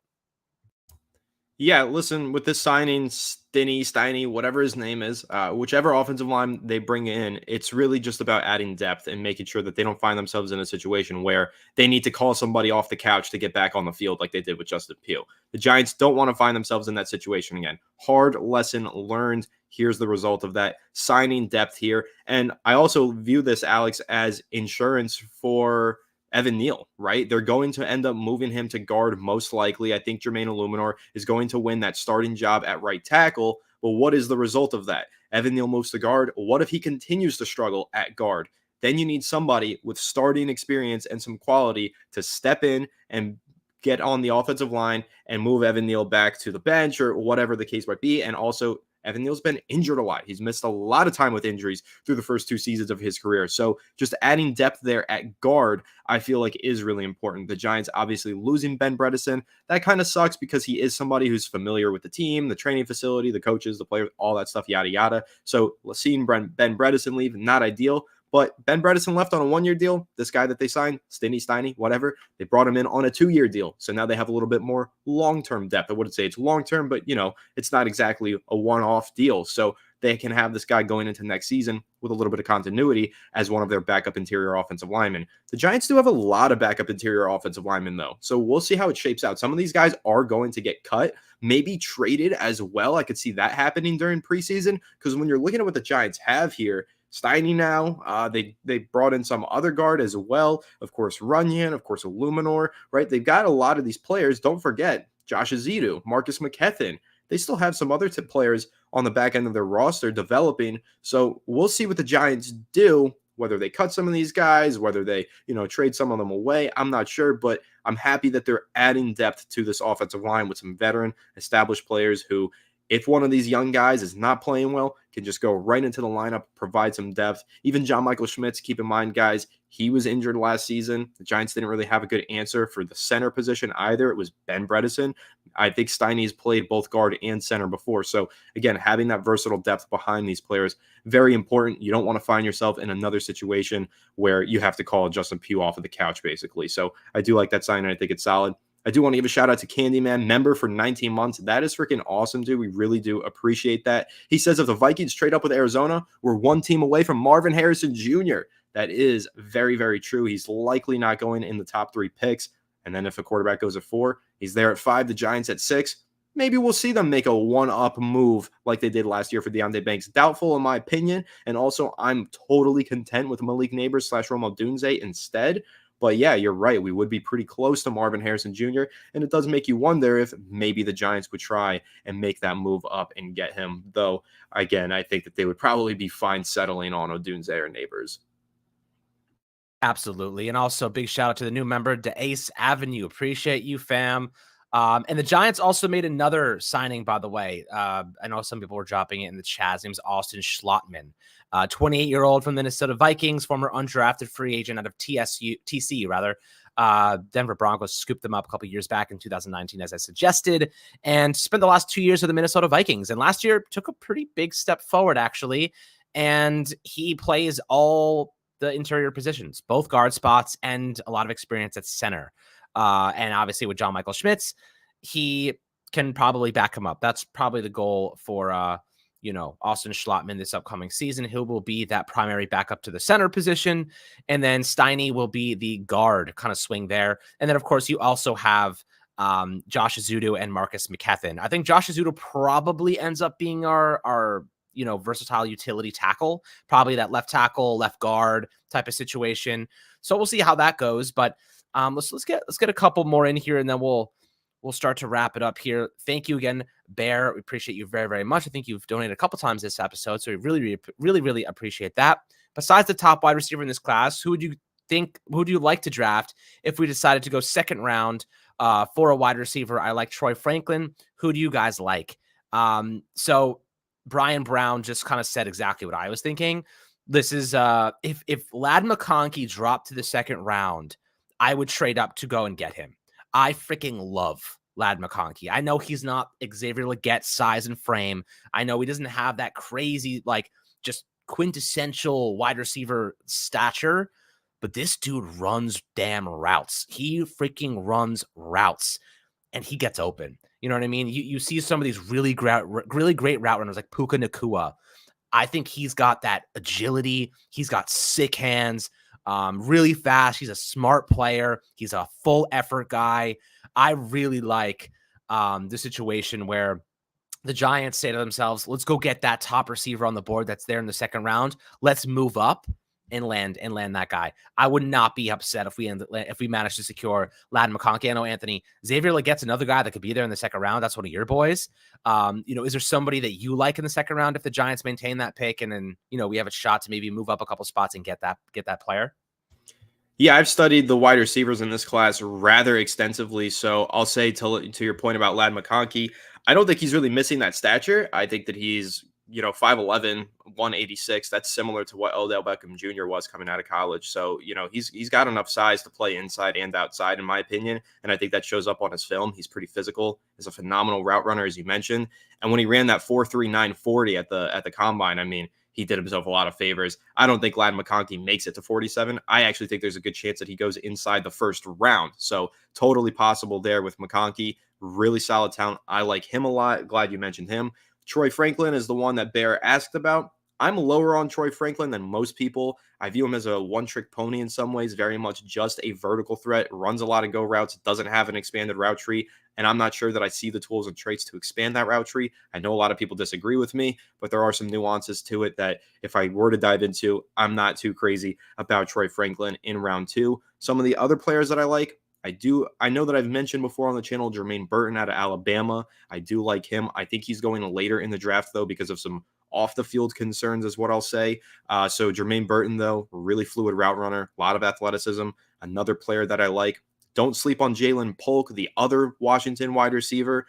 Yeah, listen, with this signing, Steiny, whatever his name is, whichever offensive line they bring in, it's really just about adding depth and making sure that they don't find themselves in a situation where they need to call somebody off the couch to get back on the field like they did with Justin Pugh. The Giants don't want to find themselves in that situation again. Hard lesson learned. Here's the result of that. Signing depth here. And I also view this, Alex, as insurance for Evan Neal, right? They're going to end up moving him to guard most likely. I think Jermaine Illuminor is going to win that starting job at right tackle. But what is the result of that? Evan Neal moves to guard. What if he continues to struggle at guard? Then you need somebody with starting experience and some quality to step in and get on the offensive line and move Evan Neal back to the bench or whatever the case might be. And also, Evan Neal's been injured a lot. He's missed a lot of time with injuries through the first 2 seasons of his career. So just adding depth there at guard, I feel like is really important. The Giants obviously losing Ben Bredesen. That kind of sucks because he is somebody who's familiar with the team, the training facility, the coaches, the players, all that stuff, yada, yada. So seeing Ben Bredesen leave, not ideal. But Ben Bredesen left on a 1-year deal. This guy that they signed, Steiny, whatever, they brought him in on a 2-year deal. So now they have a little bit more long-term depth. I wouldn't say it's long-term, but, it's not exactly a one-off deal. So they can have this guy going into next season with a little bit of continuity as one of their backup interior offensive linemen. The Giants do have a lot of backup interior offensive linemen, though. So we'll see how it shapes out. Some of these guys are going to get cut, maybe traded as well. I could see that happening during preseason because when you're looking at what the Giants have here, Steiny now, they brought in some other guard as well. Of course, Runyon, of course, Illuminor, right? They've got a lot of these players. Don't forget Josh Azidu, Marcus McKethin. They still have some other players on the back end of their roster developing. So we'll see what the Giants do, whether they cut some of these guys, whether they, trade some of them away. I'm not sure, but I'm happy that they're adding depth to this offensive line with some veteran, established players who, if one of these young guys is not playing well, can just go right into the lineup, provide some depth. Even John Michael Schmitz, keep in mind, guys, he was injured last season. The Giants didn't really have a good answer for the center position either. It was Ben Bredesen. I think Steiny's played both guard and center before. So, again, having that versatile depth behind these players, very important. You don't want to find yourself in another situation where you have to call Justin Pugh off of the couch, basically. So I do like that sign, and I think it's solid. I do want to give a shout out to Candyman, member for 19 months. That is freaking awesome, dude. We really do appreciate that. He says if the Vikings trade up with Arizona, we're 1 team away from Marvin Harrison Jr. That is very, very true. He's likely not going in the top 3 picks. And then if a quarterback goes at 4, he's there at 5, the Giants at 6. Maybe we'll see them make a one-up move like they did last year for Deontay Banks. Doubtful in my opinion. And also, I'm totally content with Malik Neighbors / Rome Odunze instead. But yeah, you're right. We would be pretty close to Marvin Harrison Jr. And it does make you wonder if maybe the Giants would try and make that move up and get him. Though, again, I think that they would probably be fine settling on Odunze or Neighbors. Absolutely. And also big shout out to the new member, DeAce Avenue. Appreciate you, fam. And the Giants also made another signing, by the way. I know some people were dropping it in the chat. His name's Austin Schlottman, 28-year-old from the Minnesota Vikings, former undrafted free agent out of TCU rather. Denver Broncos scooped them up a couple years back in 2019, as I suggested, and spent the last 2 years with the Minnesota Vikings. And last year took a pretty big step forward, actually. And he plays all the interior positions, both guard spots, and a lot of experience at center. And obviously with John Michael Schmitz, he can probably back him up. That's probably the goal for, Austin Schlottman this upcoming season. He will be that primary backup to the center position. And then Steiny will be the guard kind of swing there. And then, of course, you also have Josh Azudu and Marcus McKethin. I think Josh Azudu probably ends up being our versatile utility tackle, probably that left tackle, left guard type of situation. So we'll see how that goes. But let's get a couple more in here, and then we'll start to wrap it up here. Thank you again, Bear. We appreciate you very, very much. I think you've donated a couple times this episode, so we really appreciate that. Besides the top wide receiver in this class, who would you like to draft if we decided to go second round for a wide receiver? I like Troy Franklin. Who do you guys like? So Brian Brown just kind of said exactly what I was thinking. This is if Ladd McConkey dropped to the second round, I would trade up to go and get him. I freaking love Ladd McConkey. I know he's not Xavier Legette size and frame. I know he doesn't have that crazy, just quintessential wide receiver stature, but this dude runs damn routes. He freaking runs routes, and he gets open. You know what I mean? You see some of these really great route runners like Puka Nacua. I think he's got that agility. He's got sick hands. Really fast. He's a smart player. He's a full effort guy. I really like the situation where the Giants say to themselves, let's go get that top receiver on the board that's there in the second round. Let's move up and land that guy. I would not be upset if we manage to secure Ladd McConkey. I know, Anthony, Xavier Legette's another guy that could be there in the second round. That's one of your boys. Is there somebody that you like in the second round if the Giants maintain that pick and then, we have a shot to maybe move up a couple spots and get that player? Yeah, I've studied the wide receivers in this class rather extensively. So I'll say to your point about Ladd McConkey, I don't think he's really missing that stature. I think that he's 5'11", 186. That's similar to what Odell Beckham Jr. was coming out of college. So, he's got enough size to play inside and outside, in my opinion. And I think that shows up on his film. He's pretty physical. He's a phenomenal route runner, as you mentioned. And when he ran that 4.39 40 at the combine, I mean, he did himself a lot of favors. I don't think Ladd McConkey makes it to 47. I actually think there's a good chance that he goes inside the first round. So totally possible there with McConkey. Really solid talent. I like him a lot. Glad you mentioned him. Troy Franklin is the one that Bear asked about. I'm lower on Troy Franklin than most people. I view him as a one-trick pony in some ways, very much just a vertical threat, runs a lot of go routes, doesn't have an expanded route tree, and I'm not sure that I see the tools and traits to expand that route tree. I know a lot of people disagree with me, but there are some nuances to it that if I were to dive into, I'm not too crazy about Troy Franklin in round 2. Some of the other players that I like, I know that I've mentioned before on the channel, Jermaine Burton out of Alabama. I do like him. I think he's going later in the draft, though, because of some off-the-field concerns is what I'll say. So Jermaine Burton, though, really fluid route runner, a lot of athleticism. Another player that I like. Don't sleep on Jalen Polk, the other Washington wide receiver.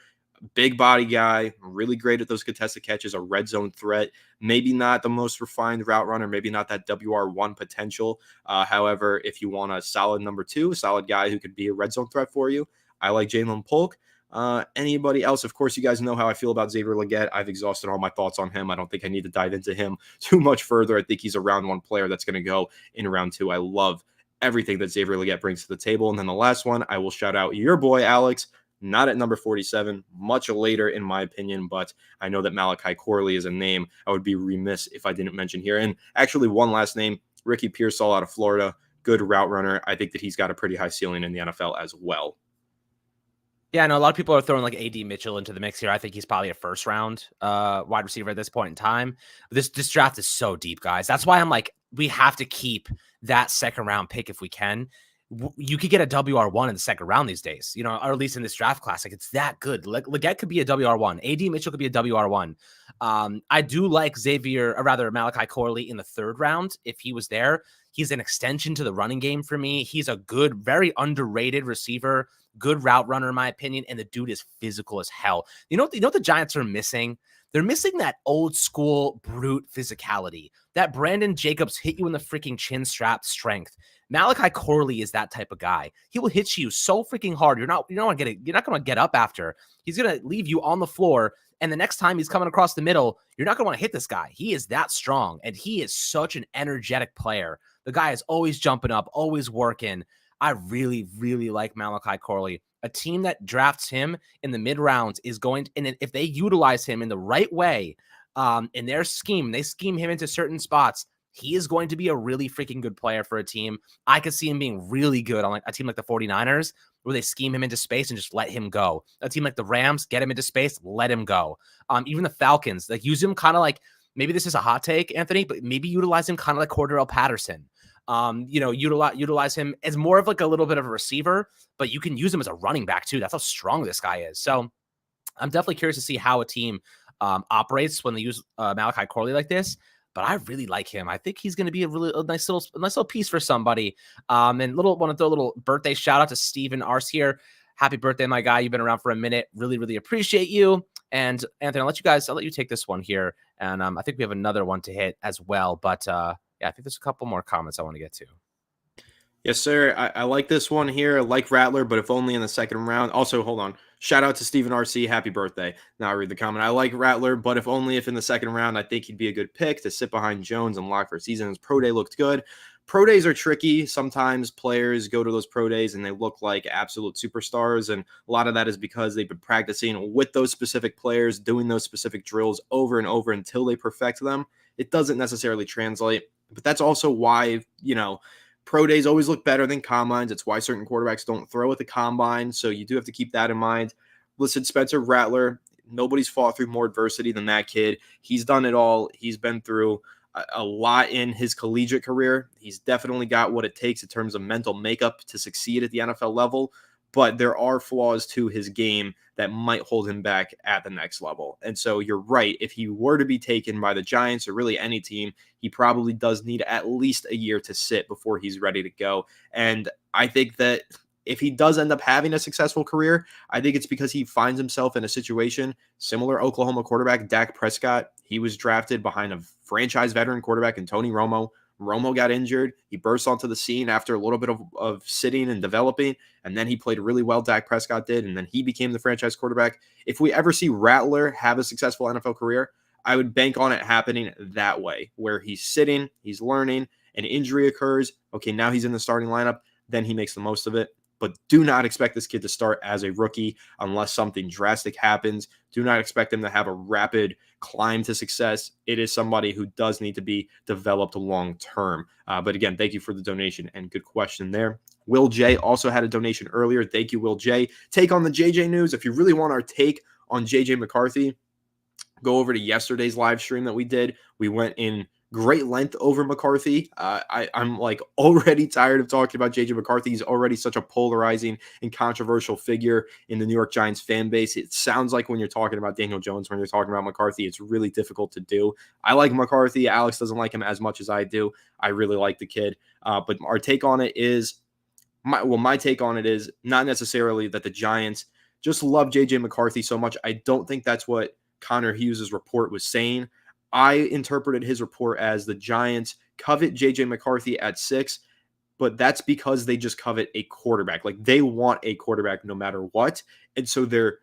Big body guy, really great at those contested catches, a red zone threat. Maybe not the most refined route runner, maybe not that WR1 potential. However, if you want a solid number 2, a solid guy who could be a red zone threat for you, I like Jalen Polk. Anybody else? Of course, you guys know how I feel about Xavier Legette. I've exhausted all my thoughts on him. I don't think I need to dive into him too much further. I think he's a round 1 player that's going to go in round 2. I love everything that Xavier Legette brings to the table. And then the last one, I will shout out your boy, Alex. Not at number 47, much later in my opinion, but I know that Malachi Corley is a name I would be remiss if I didn't mention here. And actually one last name, Ricky Pearsall out of Florida, good route runner. I think that he's got a pretty high ceiling in the NFL as well. Yeah, I know a lot of people are throwing like AD Mitchell into the mix here. I think he's probably a first round wide receiver at this point in time. This draft is so deep, guys. That's why I'm like, we have to keep that second round pick if we can. You could get a WR1 in the second round these days, or at least in this draft class. Like, it's that good. Legette could be a WR1. AD Mitchell could be a WR1. I do like Malachi Corley in the third round. If he was there, he's an extension to the running game for me. He's a good, very underrated receiver good route runner, in my opinion, and the dude is physical as hell. You know what the Giants are missing? They're missing that old school brute physicality, that Brandon Jacobs hit you in the freaking chin strap strength. Malachi Corley is that type of guy. He will hit you so freaking hard. You're not going to get up after. He's going to leave you on the floor. And the next time he's coming across the middle, you're not going to want to hit this guy. He is that strong, and he is such an energetic player. The guy is always jumping up, always working. I really, really like Malachi Corley. A team that drafts him in the mid rounds is going to, and if they utilize him in the right way, in their scheme, they scheme him into certain spots, he is going to be a really freaking good player for a team. I could see him being really good on like a team like the 49ers, where they scheme him into space and just let him go. A team like the Rams, get him into space, let him go. Even the Falcons, like use him kind of like, maybe this is a hot take, Anthony, but maybe utilize him kind of like Cordarrelle Patterson. Utilize him as more of like a little bit of a receiver, but you can use him as a running back too. That's how strong this guy is. So I'm definitely curious to see how a team operates when they use Malachi Corley like this. But I really like him. I think he's going to be a nice little piece for somebody. And want to throw a little birthday shout out to Steven Arce here. Happy birthday, my guy. You've been around for a minute. Really, really appreciate you. And Anthony, I'll let you take this one here. And I think we have another one to hit as well. But yeah, I think there's a couple more comments I want to get to. Yes, sir. I like this one here. I like Rattler, but if only in the second round. Also, hold on. Shout out to Stephen RC. Happy birthday. Now I read the comment. I like Rattler, but if in the second round, I think he'd be a good pick to sit behind Jones and lock for a season. His pro day looked good. Pro days are tricky. Sometimes players go to those pro days and they look like absolute superstars. And a lot of that is because they've been practicing with those specific players, doing those specific drills over and over until they perfect them. It doesn't necessarily translate, but that's also why, pro days always look better than combines. It's why certain quarterbacks don't throw at the combine. So you do have to keep that in mind. Listen, Spencer Rattler, nobody's fought through more adversity than that kid. He's done it all. He's been through a lot in his collegiate career. He's definitely got what it takes in terms of mental makeup to succeed at the NFL level. But there are flaws to his game that might hold him back at the next level. And so you're right. If he were to be taken by the Giants or really any team, he probably does need at least a year to sit before he's ready to go. And I think that if he does end up having a successful career, I think it's because he finds himself in a situation similar Oklahoma quarterback Dak Prescott. He was drafted behind a franchise veteran quarterback in Tony Romo. Romo got injured. He burst onto the scene after a little bit of sitting and developing, and then he played really well, Dak Prescott did, and then he became the franchise quarterback. If we ever see Rattler have a successful NFL career, I would bank on it happening that way, where he's sitting, he's learning, an injury occurs, okay, now he's in the starting lineup, then he makes the most of it. But do not expect this kid to start as a rookie unless something drastic happens. Do not expect him to have a rapid climb to success. It is somebody who does need to be developed long term. But again, thank you for the donation and good question there. Will J also had a donation earlier. Thank you, Will J. Take on the JJ news. If you really want our take on JJ McCarthy, go over to yesterday's live stream that we did. We went in great length over McCarthy. I'm like already tired of talking about JJ McCarthy. He's already such a polarizing and controversial figure in the New York Giants fan base. It sounds like when you're talking about Daniel Jones, when you're talking about McCarthy, it's really difficult to do. I like McCarthy. Alex doesn't like him as much as I do. I really like the kid. But our take on it is, my take on it is not necessarily that the Giants just love JJ McCarthy so much. I don't think that's what Connor Hughes' report was saying. I interpreted his report as the Giants covet JJ McCarthy at 6, but that's because they just covet a quarterback. Like they want a quarterback no matter what. And so they're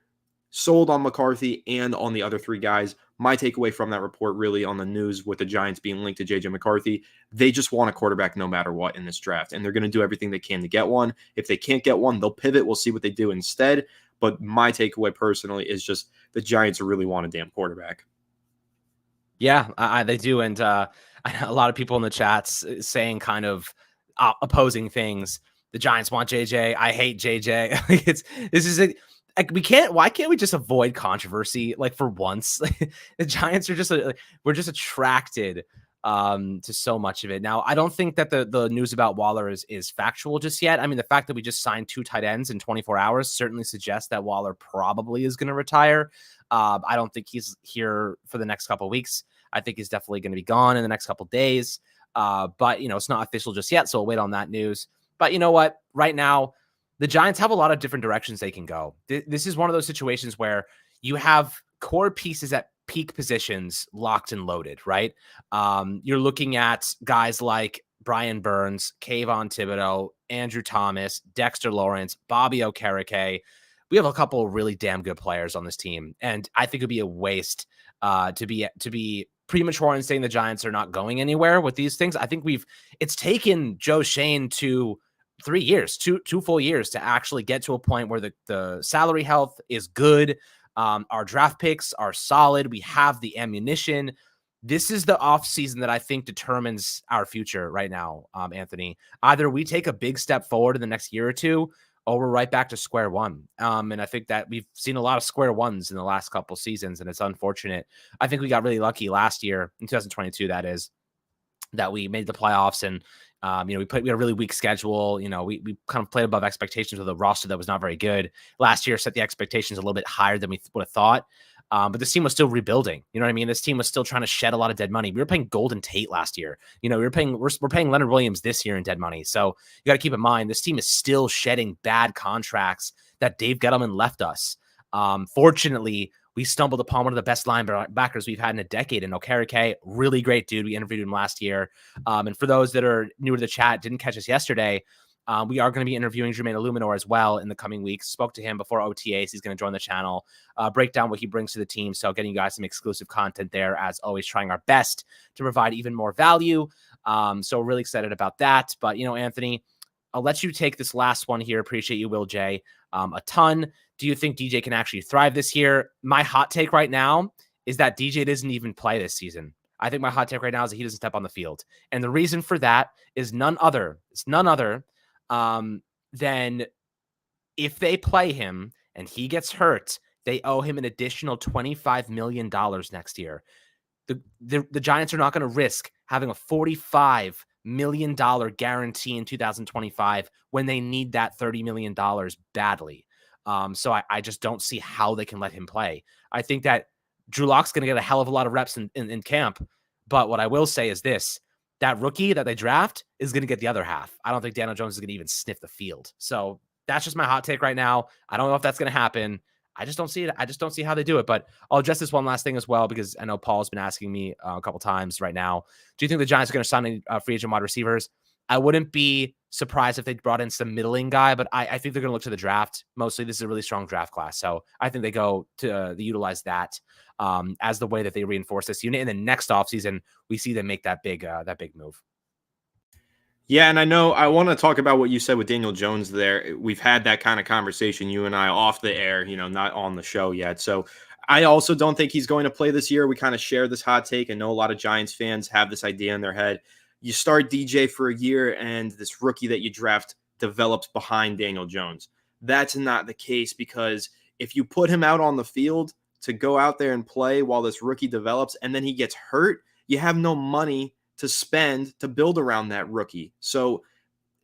sold on McCarthy and on the other 3 guys. My takeaway from that report really on the news with the Giants being linked to JJ McCarthy, they just want a quarterback no matter what in this draft. And they're going to do everything they can to get one. If they can't get one, they'll pivot. We'll see what they do instead. But my takeaway personally is just the Giants really want a damn quarterback. Yeah, they do. And a lot of people in the chats saying kind of opposing things. The Giants want JJ. I hate JJ. Why can't we just avoid controversy? Like for once, the Giants are just, we're just attracted to so much of it. Now, I don't think that the news about Waller is factual just yet. I mean, the fact that we just signed 2 tight ends in 24 hours certainly suggests that Waller probably is going to retire. I don't think he's here for the next couple of weeks. I think he's definitely going to be gone in the next couple of days. But, it's not official just yet, so we'll wait on that news. But you know what? Right now, the Giants have a lot of different directions they can go. This is one of those situations where you have core pieces at peak positions locked and loaded, right? You're looking at guys like Brian Burns, Kayvon Thibodeau, Andrew Thomas, Dexter Lawrence, Bobby Okereke. We have a couple of really damn good players on this team, and I think it'd be a waste to be premature in saying the Giants are not going anywhere with these things. I think it's taken Joe Shane to 3 years, two full years to actually get to a point where the salary health is good. Our draft picks are solid. We have the ammunition. This is the offseason that I think determines our future right now, Anthony. Either we take a big step forward in the next year or two, or we're right back to square one. And I think that we've seen a lot of square ones in the last couple seasons, and it's unfortunate. I think we got really lucky last year, in 2022, that is, that we made the playoffs and we had a really weak schedule. We kind of played above expectations with a roster that was not very good. Last year set the expectations a little bit higher than we would have thought. But this team was still rebuilding. You know what I mean? This team was still trying to shed a lot of dead money. We were paying Golden Tate last year. We're paying Leonard Williams this year in dead money. So you got to keep in mind, this team is still shedding bad contracts that Dave Gettleman left us. Fortunately, we stumbled upon one of the best linebackers we've had in a decade in Okereke. Really great dude. We interviewed him last year. And for those that are new to the chat, didn't catch us yesterday, we are going to be interviewing Jermaine Illuminor as well in the coming weeks. Spoke to him before OTAs. He's going to join the channel, break down what he brings to the team. So getting you guys some exclusive content there, as always, trying our best to provide even more value. So really excited about that. But, Anthony, I'll let you take this last one here. Appreciate you, Will J, a ton. Do you think DJ can actually thrive this year? My hot take right now is that DJ doesn't even play this season. I think my hot take right now is that he doesn't step on the field. And the reason for that is none other than if they play him and he gets hurt, they owe him an additional $25 million next year. The Giants are not going to risk having a $45 million guarantee in 2025 when they need that $30 million badly. So I just don't see how they can let him play. I think that Drew Lock's going to get a hell of a lot of reps in camp. But what I will say is this: that rookie that they draft is going to get the other half. I don't think Daniel Jones is going to even sniff the field. So that's just my hot take right now. I don't know if that's going to happen. I just don't see it. I just don't see how they do it. But I'll address this one last thing as well, because I know Paul's been asking me a couple times right now. Do you think the Giants are going to sign any free agent wide receivers? I wouldn't be surprised if they brought in some middling guy, but I think they're going to look to the draft. Mostly, this is a really strong draft class. So I think they go to utilize that as the way that they reinforce this unit. And then next offseason, we see them make that big move. Yeah, and I know I want to talk about what you said with Daniel Jones there. We've had that kind of conversation, you and I, off the air, not on the show yet. So I also don't think he's going to play this year. We kind of share this hot take. I know a lot of Giants fans have this idea in their head. You start DJ for a year and this rookie that you draft develops behind Daniel Jones. That's not the case, because if you put him out on the field to go out there and play while this rookie develops and then he gets hurt, you have no money to spend to build around that rookie. So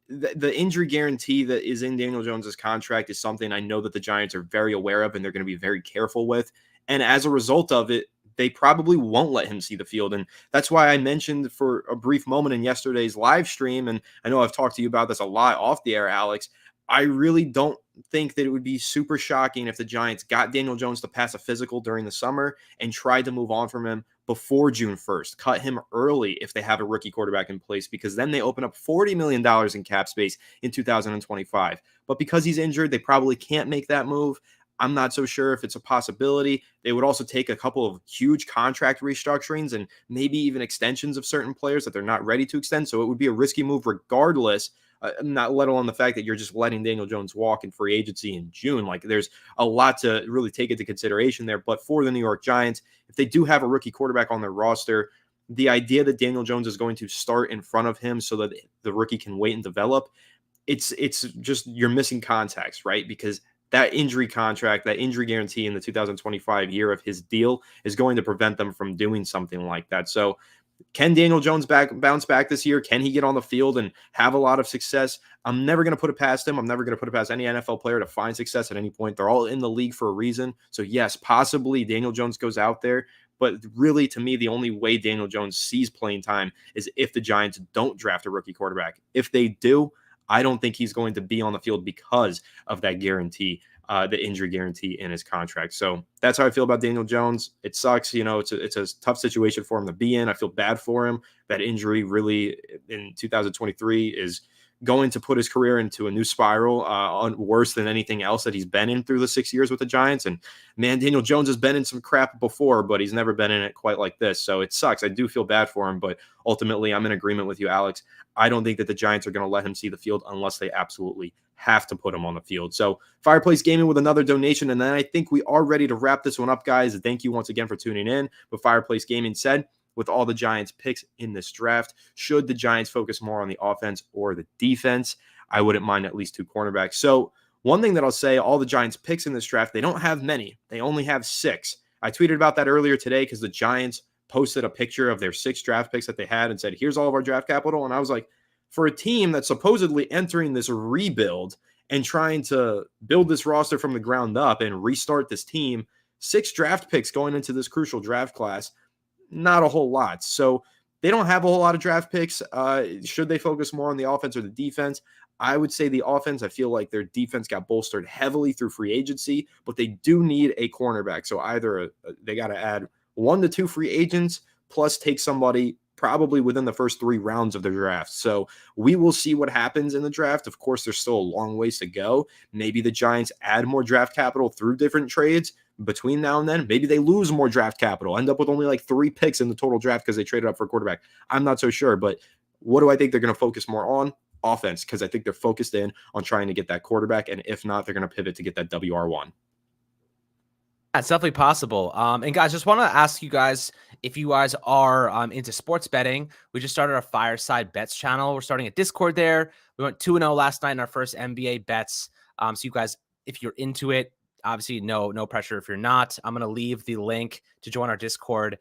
the injury guarantee that is in Daniel Jones's contract is something I know that the Giants are very aware of and they're going to be very careful with. And as a result of it, they probably won't let him see the field. And that's why I mentioned for a brief moment in yesterday's live stream, and I know I've talked to you about this a lot off the air, Alex, I really don't think that it would be super shocking if the Giants got Daniel Jones to pass a physical during the summer and tried to move on from him before June 1st, cut him early if they have a rookie quarterback in place, because then they open up $40 million in cap space in 2025. But because he's injured, they probably can't make that move. I'm not so sure if it's a possibility. They would also take a couple of huge contract restructurings and maybe even extensions of certain players that they're not ready to extend. So it would be a risky move regardless, not let alone the fact that you're just letting Daniel Jones walk in free agency in June. Like, there's a lot to really take into consideration there. But for the New York Giants, if they do have a rookie quarterback on their roster, the idea that Daniel Jones is going to start in front of him so that the rookie can wait and develop, it's just, you're missing context, right? Because that injury contract, that injury guarantee in the 2025 year of his deal is going to prevent them from doing something like that. So can Daniel Jones bounce back this year? Can he get on the field and have a lot of success? I'm never going to put it past him. I'm never going to put it past any NFL player to find success at any point. They're all in the league for a reason. So yes, possibly Daniel Jones goes out there. But really, to me, the only way Daniel Jones sees playing time is if the Giants don't draft a rookie quarterback. If they do, I don't think he's going to be on the field because of that guarantee, the injury guarantee in his contract. So that's how I feel about Daniel Jones. It sucks. It's a tough situation for him to be in. I feel bad for him. That injury really in 2023 is going to put his career into a new spiral, on worse than anything else that he's been in through the 6 years with the Giants. And man, Daniel Jones has been in some crap before, but he's never been in it quite like this. So it sucks. I do feel bad for him, but ultimately I'm in agreement with you, Alex. I don't think that the Giants are going to let him see the field unless they absolutely have to put him on the field. So Fireplace Gaming with another donation. And then I think we are ready to wrap this one up, guys. Thank you once again for tuning in. But Fireplace Gaming said, with all the Giants picks in this draft, should the Giants focus more on the offense or the defense? I wouldn't mind at least 2 cornerbacks. So one thing that I'll say, all the Giants picks in this draft, they don't have many. They only have 6. I tweeted about that earlier today because the Giants posted a picture of their 6 draft picks that they had and said, here's all of our draft capital. And I was like, for a team that's supposedly entering this rebuild and trying to build this roster from the ground up and restart this team, 6 draft picks going into this crucial draft class, not a whole lot. So they don't have a whole lot of draft picks. Should they focus more on the offense or the defense? I would say the offense. I feel like their defense got bolstered heavily through free agency, but they do need a cornerback. So either they got to add 1 to 2 free agents plus take somebody probably within the first 3 rounds of the draft. So we will see what happens in the draft. Of course, there's still a long ways to go. Maybe the Giants add more draft capital through different trades between now and then. Maybe they lose more draft capital, end up with only like 3 picks in the total draft because they traded up for a quarterback. I'm not so sure, but what do I think they're going to focus more on? Offense, because I think they're focused in on trying to get that quarterback, and if not, they're going to pivot to get that WR1. That's definitely possible. And guys, just want to ask you guys if you guys are into sports betting. We just started our Fireside Bets channel. We're starting a Discord there. We went 2-0 last night in our first NBA bets. So you guys, if you're into it, obviously no pressure if you're not. I'm going to leave the link to join our Discord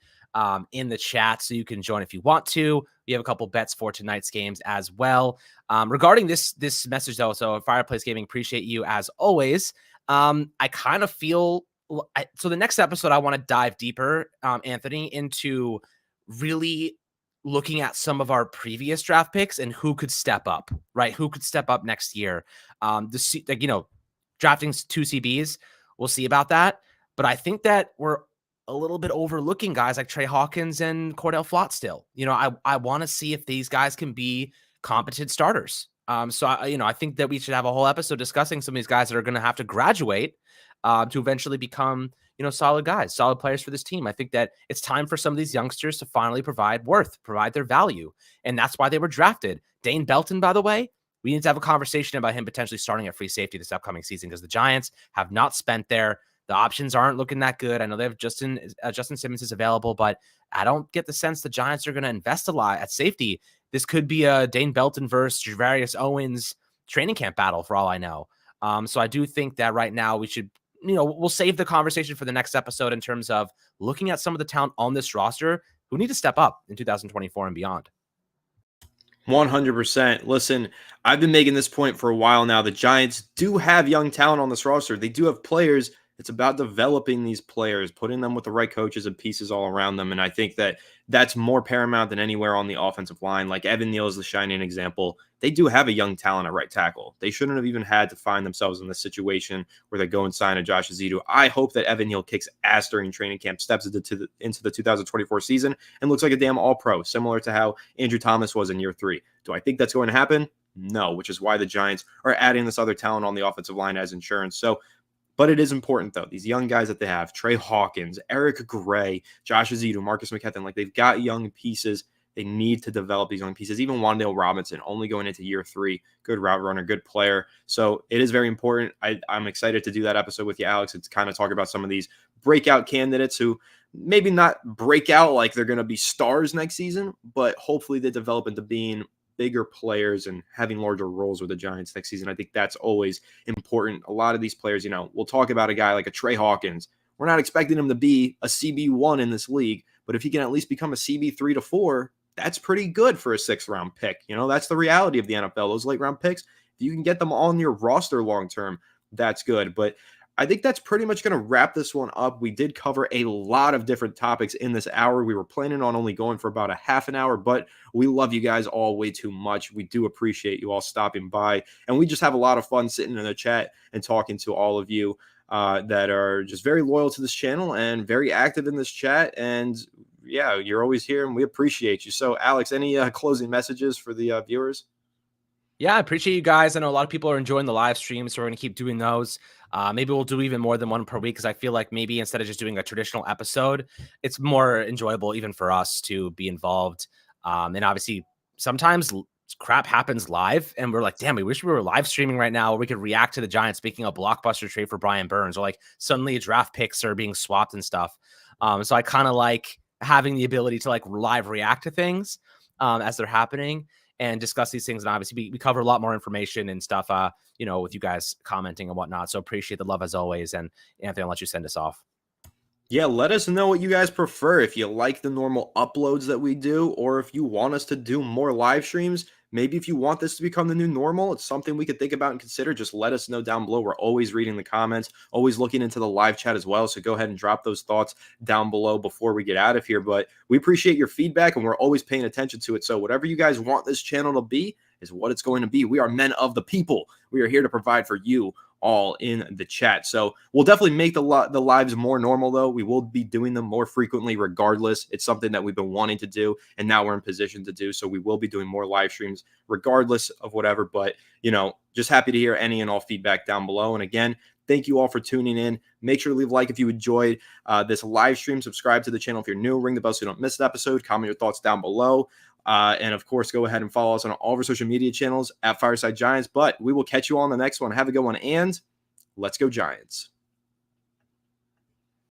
in the chat so you can join if you want to. We have a couple bets for tonight's games as well. Regarding this message though, so Fireplace Gaming, appreciate you as always. I kind of feel so the next episode, I want to dive deeper, Anthony, into really looking at some of our previous draft picks and who could step up, right? Who could step up next year? Drafting 2 CBs, we'll see about that. But I think that we're a little bit overlooking guys like Trey Hawkins and Cordell Flott still. I want to see if these guys can be competent starters. I think that we should have a whole episode discussing some of these guys that are going to have to graduate to eventually become, solid guys, solid players for this team. I think that it's time for some of these youngsters to finally provide their value. And that's why they were drafted. Dane Belton, by the way, we need to have a conversation about him potentially starting at free safety this upcoming season because the Giants have not spent there. The options aren't looking that good. I know they have Justin Simmons is available, but I don't get the sense the Giants are going to invest a lot at safety. This could be a Dane Belton versus Javarius Owens training camp battle for all I know. So I do think that right now we should, we'll save the conversation for the next episode in terms of looking at some of the talent on this roster who need to step up in 2024 and beyond. 100%. Listen, I've been making this point for a while now. The Giants do have young talent on this roster. They do have players. It's about developing these players, putting them with the right coaches and pieces all around them. And I think that that's more paramount than anywhere on the offensive line. Like Evan Neal is the shining example. They do have a young talent at right tackle. They shouldn't have even had to find themselves in this situation where they go and sign a Josh Azidu. I hope that Evan Neal kicks ass during training camp, steps into the 2024 season, and looks like a damn all-pro, similar to how Andrew Thomas was in year 3. Do I think that's going to happen? No, which is why the Giants are adding this other talent on the offensive line as insurance. So, but it is important, though. These young guys that they have, Trey Hawkins, Eric Gray, Josh Azidu, Marcus McKethan, like they've got young pieces. They need to develop these young pieces. Even Wan'Dale Robinson, only going into year 3, good route runner, good player. So it is very important. I'm excited to do that episode with you, Alex. It's kind of talk about some of these breakout candidates who maybe not break out like they're going to be stars next season, but hopefully they develop into being bigger players and having larger roles with the Giants next season. I think that's always important. A lot of these players, we'll talk about a guy like a Trey Hawkins. We're not expecting him to be a CB1 in this league, but if he can at least become a CB3 to 4, that's pretty good for a 6th round pick. That's the reality of the NFL. Those late round picks, if you can get them on your roster long term, that's good. But I think that's pretty much going to wrap this one up. We did cover a lot of different topics in this hour. We were planning on only going for about a half an hour, but we love you guys all way too much. We do appreciate you all stopping by, and we just have a lot of fun sitting in the chat and talking to all of you that are just very loyal to this channel and very active in this chat. And yeah, you're always here, and we appreciate you. So, Alex, any closing messages for the viewers? Yeah, I appreciate you guys. I know a lot of people are enjoying the live streams, so we're going to keep doing those. Maybe we'll do even more than one per week, because I feel like maybe instead of just doing a traditional episode, it's more enjoyable even for us to be involved. And obviously, sometimes crap happens live, and we're like, damn, we wish we were live streaming right now, or we could react to the Giants making a blockbuster trade for Brian Burns, or like suddenly draft picks are being swapped and stuff. So I kind of like having the ability to like live react to things as they're happening and discuss these things. And obviously we cover a lot more information and stuff, you know, with you guys commenting and whatnot. So appreciate the love as always. And Anthony, I'll let you send us off. Yeah, let us know what you guys prefer. If you like the normal uploads that we do, or if you want us to do more live streams, maybe if you want this to become the new normal, it's something we could think about and consider. Just let us know down below. We're always reading the comments, always looking into the live chat as well. So go ahead and drop those thoughts down below before we get out of here. But we appreciate your feedback, and we're always paying attention to it. So whatever you guys want this channel to be is what it's going to be. We are men of the people. We are here to provide for you all in the chat. So we'll definitely make the lives more normal, though. We will be doing them more frequently regardless. It's something that we've been wanting to do, and now we're in position to do. So we will be doing more live streams regardless of whatever. But, you know, just happy to hear any and all feedback down below. And again, thank you all for tuning in. Make sure to leave a like if you enjoyed this live stream. Subscribe to the channel if you're new. Ring the bell so you don't miss an episode. Comment your thoughts down below. And of course, go ahead and follow us on all of our social media channels at Fireside Giants. But we will catch you all on the next one. Have a good one, and let's go Giants.